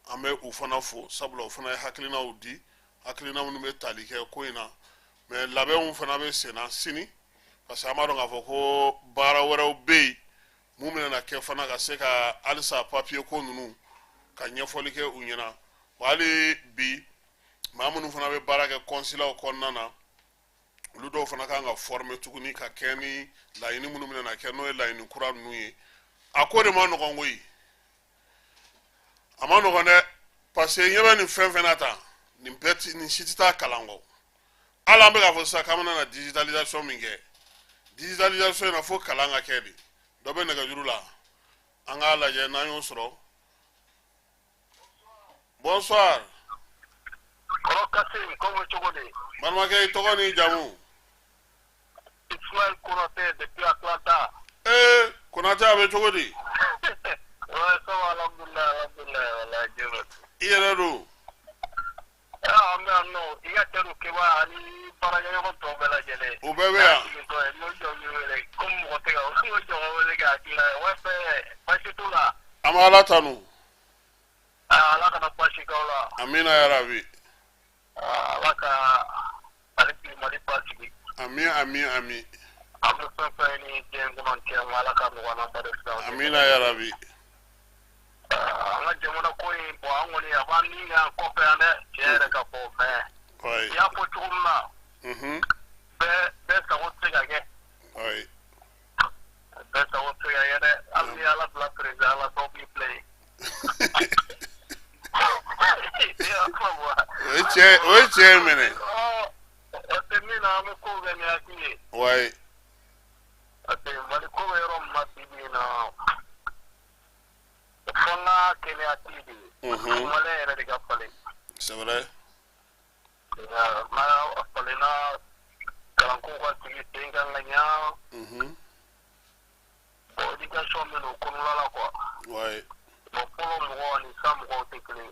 an bɛ u fana fo sabula u fana ye hakilinaw di hakilina minnu bɛ tali kɛ ko in na mais labɛnw fana bɛ sen na sini parce que an b'a dɔn k'a fɔ ko baara wɛrɛw bɛ yen mun bɛna kɛ fana ka se ka halisa papier ko ninnu ka ɲɛfɔli kɛ u ɲɛna wa hali bi maa minnu fana bɛ baara kɛ consulat kɔnɔna na olu dɔw fana kan ka former tuguni ka kɛ ni laɲini minnu bɛna kɛ n'o ye laɲini kura ninnu ye a ko de ma nɔgɔn koyi a ma nɔgɔn dɛ parce que ɲɛ bɛ nin fɛn fɛn na tan nin si tɛ taa kalan kɔ hali an bɛ k'a fɔ sisan k'an bɛna digitalisation min kɛ digitalisation in na fo kalan ka kɛ de dɔ bɛ nɛgɛjuru la an k'a lajɛ n'an y'o sɔrɔ bonsoir kɔrɔ Kasim kɔngɔ cogo di balimakɛ i tɔgɔ n'i jamu Ismaël Konate depuis Atlanta Konate a bɛ cogo di ouais ça va alhamdulillah wala jɛnɛ i yɛrɛ don an bɛ yan nɔ i ka tɛriw kɛba ani baarakɛɲɔgɔn tɔw bɛɛ lajɛlen o bɛɛ bɛ yan n'o jɔ wele komi mɔgɔ tɛ ka o jɔ wele k'a dilan wa basi t'u la an bɛ ala tanu ala kana basi amina ya rabbi ala ka aliki mali pasiki ami amu fa ni den ko man ke ala ka mo wana bare sa amina ya rabbi ala jamana ko yi bo an woni abani ya ko pe ane jere ka ko me oi ya po tumna be sa wote ga ge oi be sa wote ga ye ali ala black presa ala top play Oye, mene. Termina me ko gani ati. Wai. Ate mali ko ero matibi na. Fona kele ati. Male era de gapale. C'est vrai. Ya ma apalena kan ko wa tigi tenga nganya. Bo diga shomme no ko la ko. Wai. Bo polo mo ni sam ko tekle.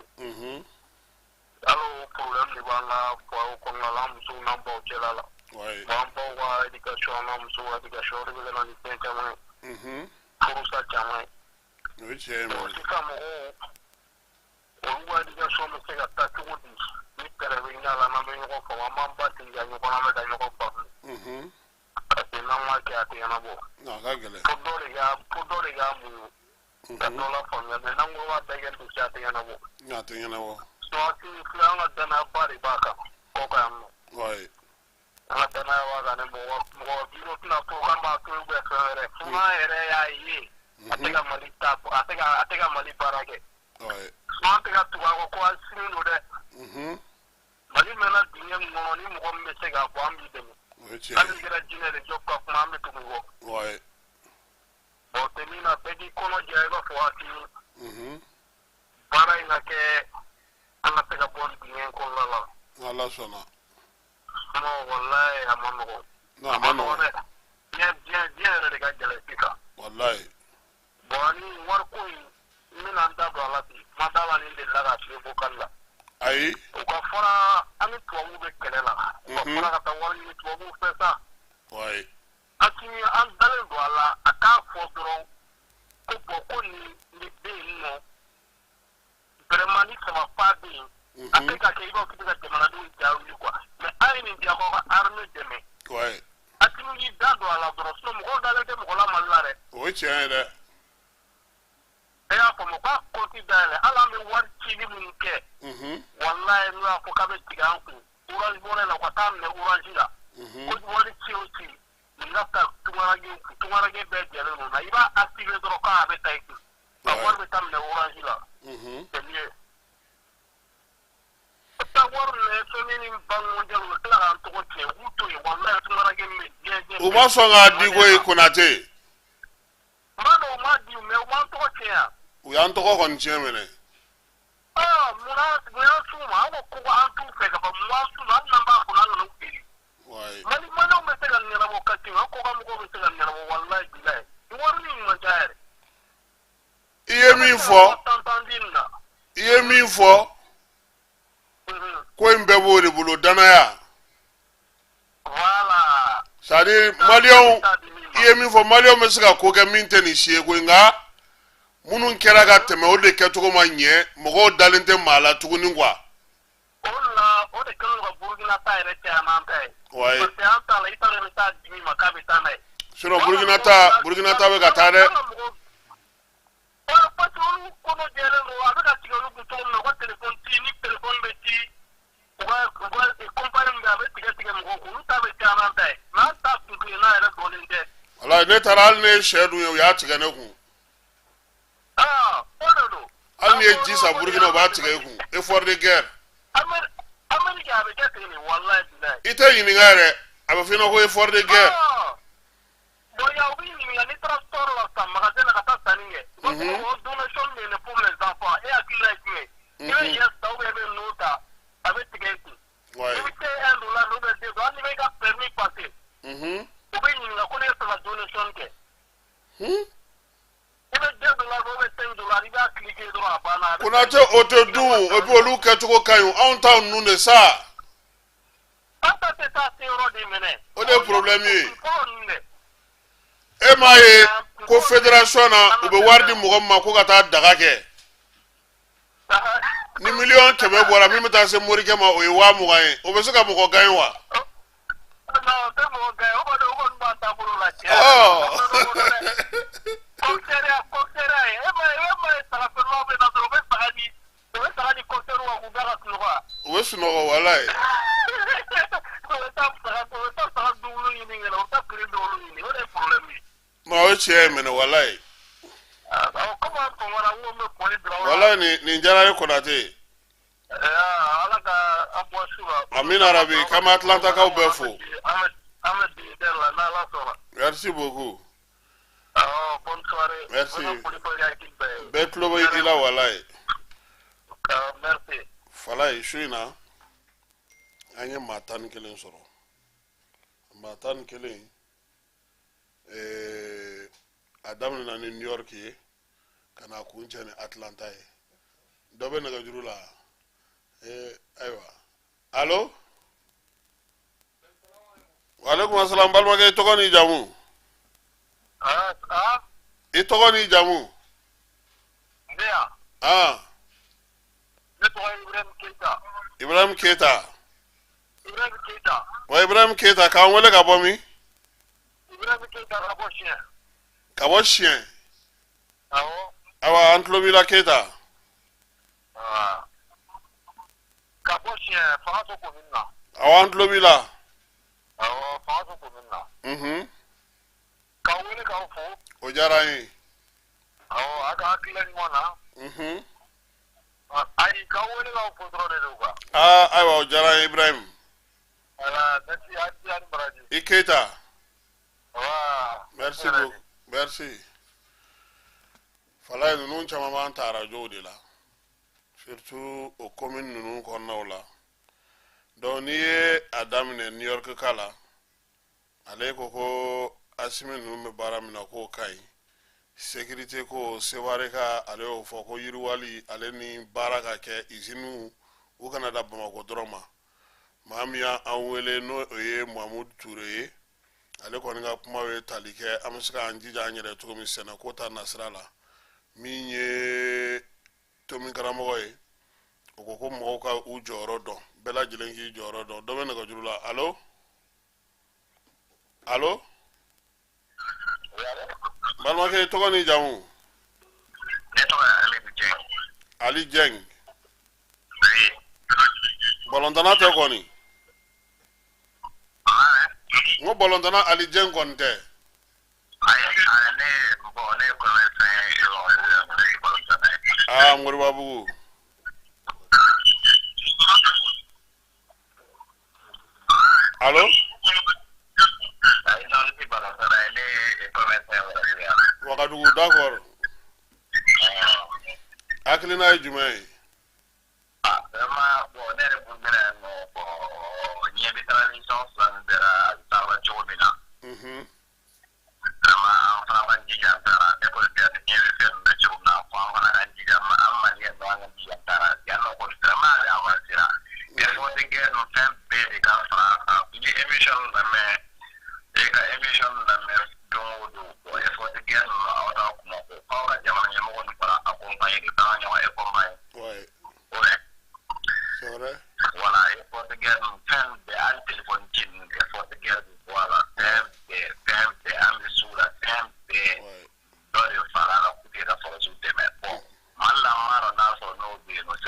Alo problem ni bana kwa ko ngala musu namba o chelala. Wai. Bambo wa education na musu education de na ni tenta ma. Furusa chama. Oye, mene. Kama o wa education mo se gata tuudi. Ni kare winga la na me ko fa mamba tinga ni ko na me da ni ko fa. Ate na ma ke ate na bo. Na ka gele. Podore ga mu. Katola fa me na ngo wa bege tu cha ate na bo. Na tinga na wo. So ati flanga dana bari baka ko ka mo. Wai. Ana dana wa ga ne mo biro tuna ko kan ba to be fere. Kuma ere ya yi. Atega mali tap atega mali barage. Wai. So atega tu ko asini no de. Mali mena dunya mo ni mo me se ga bo ambi de. Oye. Ani gira jinere jokka kuma ambe tu go. Wai. O temina begi kono jaiba fo ati. Bara ina ke ana tega bon dunya ko la. Allah sona. No wallahi amano. No, amano. Bien de ga jale pika. Wallahi. Boni war ko min anda do alati madala ni de laga fi bokalla. Ai. O ka fara ani tuwawu be kelela. O fara ka tawali ni tuwawu pesa. Wai. Aki an dale do ala aka fodro ko boko ni be no. Vraiment ni sama padi. Afrika ke ibo kitu ka manadu jawi kwa. Me ai ni dia ko arme deme. Wai. Aki ni dado ala bro so mo dale de mo la malare. Oye, de. Eya ko mo ba ko ti dale ala mi war chini mun ke. Wallahi no ko ka be tiga ku. Uran bone na ko tam ne uran jira. Ko wari chioti. Ngata tumarage be jere no na iba active dro ka be tai ku. Ba war be tam ne uran jira. Teniye. Ta war ne so ni bango jelo kala an to ko che uto ye wallahi tumarage me je. Uma so nga digo e kunate. Mano ma di me ma to ko che ya. Uyan to ko kon chemene. Muna suma ko an tu fe ka ba mu suma nan ba ko nan no kiri. Wai. Mani mana me te gan nyana mo kati ko ga mo ko me te gan nyana mo wallahi billahi. Warni ma jaare. Iye mi fo. Ko imbe wori bulo danaya. Voilà. Sadi Malion iye mi fo Malion me sika ko ga minte ni sie ko nga munun kera ga teme o de ketugo ma nye mo dalente mala tuguni ngwa. Olla o de kanu ga Burkina Faso ta amante. Wai. Parce anta la ita le ta dimi makabi tanai. Sino Burkina ta be ga tare. Ora patron ko no jere no abaga tigolu ko to no ko telefon ti ni telefon be ti. Wa compagnie ga be tiga mo ko ta be ta amante. Na ta ku na era dolinde. Ala ne taral ne shedu yo ya tiga ne ku. Ododo. Al ne ji sa Burkina ba tiga ku. Effort de guerre. America be get ni wallahi billahi. Ite yini ngare abafina ko effort de guerre. Boya oui ni ya ni transport la ta magasin la ta taninge. Donation de pour les enfants et à qui la jouer. Et yes, ça ou bien nota avec tigeku. Ouais. Si c'est $1 no be de do ni ga permis passer. Ou bien ni la connaître la donation ke. Et le $2 no be $10 il va cliquer droit bana. Kuna te otedu obi olu ketugo kayu on town nu ne sa. Ata te ta te ro de mene. O de problème yi. E ma ye ko fédération na ube wardi mo ma ko kata daga ke. ni million kɛmɛ bɔra min bɛ taa se morikɛ ma o ye 20,000 ye o bɛ se ka mɔgɔ gagne wa non tɛ mɔgɔ gagne o kɔni b'a taabolo la cɛ cocktail ye e ma ye sagafeerelaw bɛ na dɔrɔn u bɛ saga di cocktail wa k'u bɛɛ ka sunɔgɔ u bɛ sunɔgɔ walayi u bɛ taa saga dumuni ɲini ka na u bɛ taa prix dɔw ɲini o de ye problème ye o ye tiɲɛ ye mɛnɛ walayi comment kɔngɔra n ko n bɛ kɔni dɔrɔn walayi nin diyara ye Konate ala ka a bɔ su la amina rabi k'an bɛ Atlantakaw bɛɛ fo an bɛ digidɛri la n'ala sɔnna merci beaucoup bonne soirée merci bɛɛ tulo bɛ i la walayi merci falayi su in na an ye maa 11 sɔrɔ maa 11 a daminɛna ni New York ye ka na kun cɛ ni Atlanta ye dɔ bɛ nɛgɛjuru la ayiwa allo waaleykum assalam balimakɛ i tɔgɔ n'i jamu i tɔgɔ n'i jamu ne ya ne tɔgɔ ye Ibrahim Keita wa Ibrahim Keita k'an wele ka bɔ min Ibrahim Keita ka bɔ Siɲɛ ayiwa an tulo b'i la Keita ka bɔ Siɲɛ Fagaso commune na awɔ an tulo b'i la Fagaso commune na k'aw wele k'aw fo o diyara an ye a ka hakilila ɲuman na ayi k'aw wele k'aw fo dɔrɔn de don ayiwa o diyara an ye Ibrahim merci ani baraji i Keita merci beaucoup merci falayi ninnu caman b'an ta arajow de la surtout o commune ninnu kɔnɔnaw la donc n'i ye a daminɛ New York ka la ale ko Asimi ninnu bɛ baara min na k'o ka ɲi sécurité ko Seware ka ale y'o fɔ ko yiriwali ale ni baara ka kɛ usines u kana da Bamakɔ dɔrɔn ma maa min y'an wele n'o ye Mahamudu Ture ye ale kɔni ka kuma ye tali kɛ an bɛ se k'an jija an yɛrɛ cogo min sɛnɛko ta nasira la min ye tomi karamɔgɔ ye o ko mɔgɔw ka u jɔyɔrɔ dɔn bɛɛ lajɛlen k'i jɔyɔrɔ dɔn dɔ bɛ nɛgɛjuru la allo balimakɛ i tɔgɔ n'i jamu ne tɔgɔ ye Ali Jeng bɔlɔntana tɛ kɔni n ko bɔlɔntana Ali Jeng kɔni tɛ Moribabugu allo Wagadugu d'accord hakilina ye jumɛn ye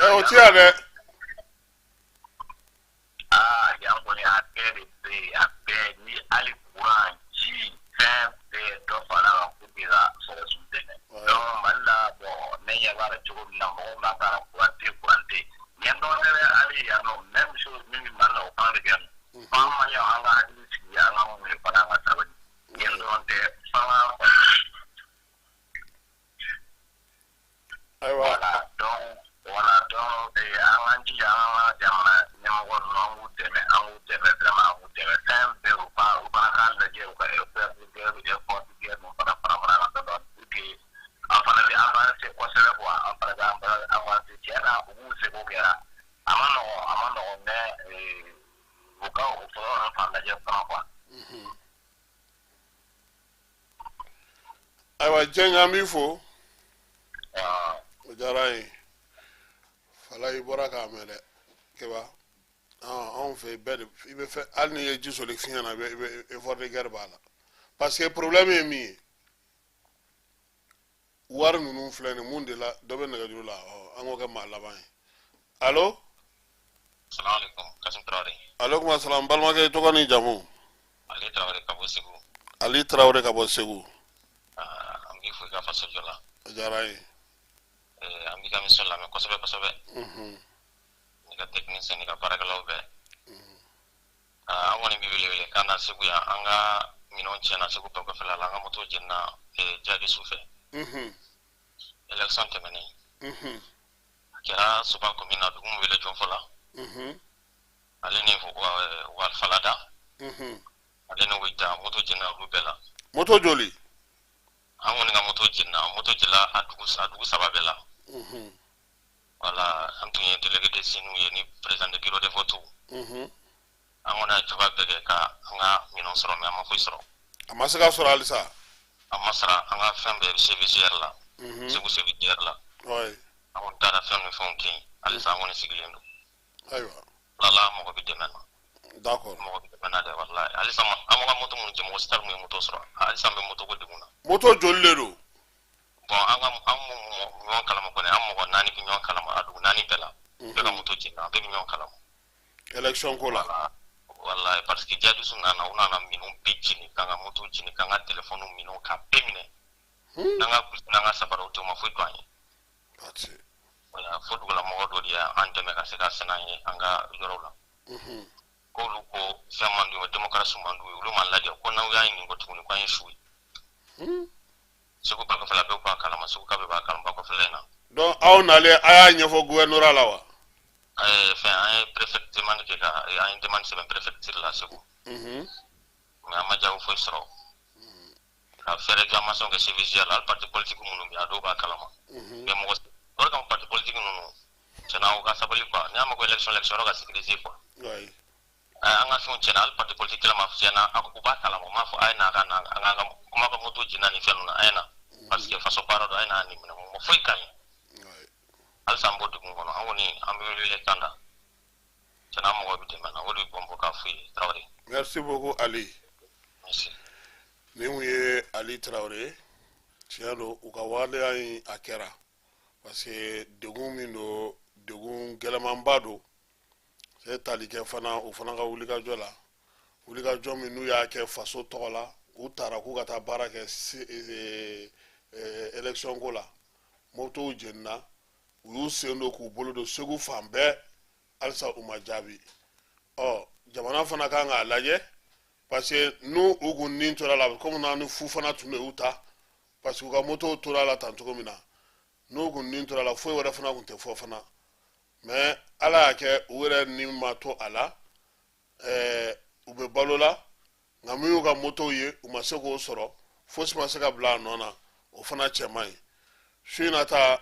o ti yan dɛ ayiwa Jeng an b'i fo o diyara an ye fala i bɔra k'a mɛn dɛ keba anw fɛ bɛɛ i bɛ fɛ hali ni ye ji soli fiɲɛ na i bɛ effort de guerre b'a la parce que problème ye min ye wari ninnu filɛ nin mun de la dɔ bɛ nɛgɛjuru la an k'o kɛ maa laban ye allo salaamaaleykum Kasim Traoré aleykum assalam balimakɛ i tɔgɔ ni jamu Ali Traoré ka bɔ Segu Ali Traoré ka bɔ Segu an b'i fo i ka faso jɔ la a diyara n ye an b'i ka mission lamɛn kosɛbɛ kosɛbɛ n'i ka technicien n'i ka baarakɛlaw bɛɛ an kɔni b'i wele k'an na Segu yan an ka minɛnw tiɲɛna Segu bɛɛ kɔfɛla la an ka moto jenina jadi su fɛ élection tɛmɛnen a kɛra Soba commune na dugu min wele Jɔnfɔ la ale ni Falada ale ni Weyita moto jenina olu bɛɛ la moto joli an kɔni ka moto jenina a dugu saba bɛɛ la voilà an tun ye délégué de Sinu ye ni président de bureau de vote an kɔni a cogoya bɛɛ kɛ ka an ka minɛnw sɔrɔ mais an ma foyi sɔrɔ a ma se ka sɔrɔ halisa a ma sara an ka fɛn bɛɛ CVGR la Segu CVGR la an kɔni taara fɛn ni fɛnw kɛ yen halisa an kɔni sigilen don ayiwa ala mɔgɔ bɛ dɛmɛ na d'accord mɔgɔ bɛ dɛmɛ na dɛ walahi halisa an ka moto minnu cɛ mɔgɔ si t'a mun ye moto sɔrɔ halisa an bɛ moto ko degun na moto joli de don bon an ɲɔgɔn kalama kɔni an mɔgɔ 4 bɛ ɲɔgɔn kalama a dugu 4 bɛɛ la bɛɛ ka moto jenina an bɛɛ bɛ ɲɔgɔn kalama élection ko la wallahi parce que jadisu nana u nana minɛnw bɛɛ jeni k'an ka moto jeni k'an ka téléphone minɛnw k'a bɛɛ minɛ n'an ka kusi n'an ka sabaraw tɛ u ma foyi don an ye voilà fo dugulamɔgɔ dɔ de y'an dɛmɛ ka se ka sɛnɛ an ye an ka yɔrɔw la k'olu ko fɛn man d'u ye démocratie man d'u ye olu ma lajɛ ko n'aw y'a ɲininka tuguni k'an ye su ye Segu ba kɔfɛla bɛɛ b'a kalama Segu ka bɛɛ b'a kalama ba kɔfɛla in na donc aw nalen a y'a ɲɛfɔ gouvernorat la wa fɛn an ye préfet demande kɛ an ye demande sɛbɛn préfecture la Segu mais an ma jaabi foyi sɔrɔ ka faire réclamation kɛ CVGR la hali parti politique minnu bɛ yen a dɔw b'a kalama mais mɔgɔ o de kama parti politique ninnu tiɲɛna u ka sabali quoi n'i y'a mɛn ko élection yɔrɔ ka sécuriser quoi an ka fɛnw tiɲɛna hali parti politique kɛlɛ ma tiɲɛna u b'a kalama u m'a fɔ a ye na an ka kuma ka moto jenina ni fɛn ninnu na a ye na parce que faso baara don a ye na nin minɛ mɔgɔ foyi ka ɲi halisa an b'o degun kɔnɔ an kɔni an bɛ wele kan da tiɲɛna an mɔgɔ bɛ dɛmɛ na o de bɔn bɔ k'a fɔ ye Traoré merci beaucoup Ali merci nin kun ye Ali Traoré tiɲɛ don u ka waleya in a kɛra parce que degun min don degun gɛlɛmanba don c'est tali kɛ fana o fana ka wulikajɔ la wulikajɔ min n'u y'a kɛ faso tɔgɔ la u taara k'u ka taa baara kɛ élection ko la motow jenina u y'u sen don k'u bolo don Segu fan bɛɛ halisa u ma jaabi jamana fana kan k'a lajɛ parce que n'u kun nin tora la komi n'a ni fu fana tun bɛ u ta parce que u ka motow tora la tan cogo min na n'u kun nin tora la foyi wɛrɛ fana kun tɛ fɔ fana mais ala y'a kɛ u yɛrɛ nin ma to a la u bɛ balo la nka min y'u ka motow ye u ma se k'o sɔrɔ fosi ma se ka bila a nɔ na o fana cɛ man ɲi su in na ta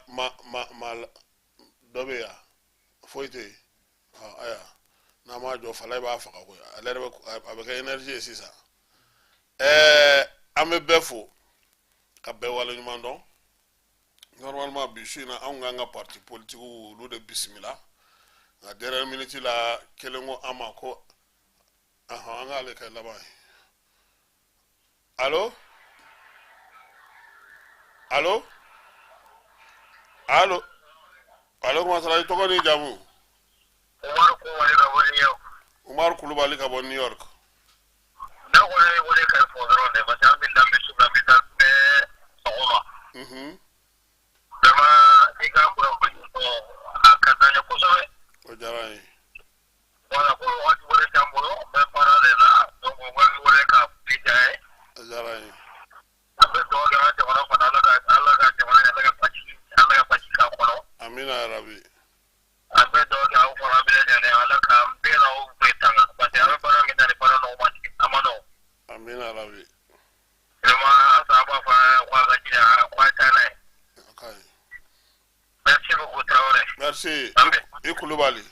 dɔ bɛ yan foyi tɛ yen aya n'a ma jɔ fala i b'a faga koyi ale yɛrɛ a bɛ kɛ énergie ye sisan an bɛ bɛɛ fo ka bɛɛ waleɲuman dɔn normalement bi su in na anw k'an ka parti politique olu de bisimila nka dernière minute la kelen ko an ma ko an k'ale kɛ laban ye allo allo allo allo comment ça va i tɔgɔ ni jamu Umar Kulubali ka bɔ New York ne kɔni ye wele kɛ fɔ dɔrɔn de parce que an bɛ lamɛn su la n bɛ taa bɛɛ sɔgɔma vraiment i ka kunnafoni fɔ a ka d'an ye kosɛbɛ o diyara n ye voilà ko waati wɛrɛ t'an bolo n bɛ baara de la donc n bɛ wele ka bi diya ye o diyara n ye an bɛ dugawu kɛ an ka jamana kɔnɔ ala ka jamana ala ka basi k'a kɔnɔ amina yarabi an bɛ dugawu kɛ aw fana bɛɛ lajɛlen ala ka n bɛɛ n'aw bɛɛ tanga parce que an bɛ baara min na ni baara nɔgɔma tɛ a ma nɔgɔn amina yarabi vraiment an b'a fɔ k'a ka jira k'a taa n'a ye okay merci beaucoup Traoré merci i Kulubali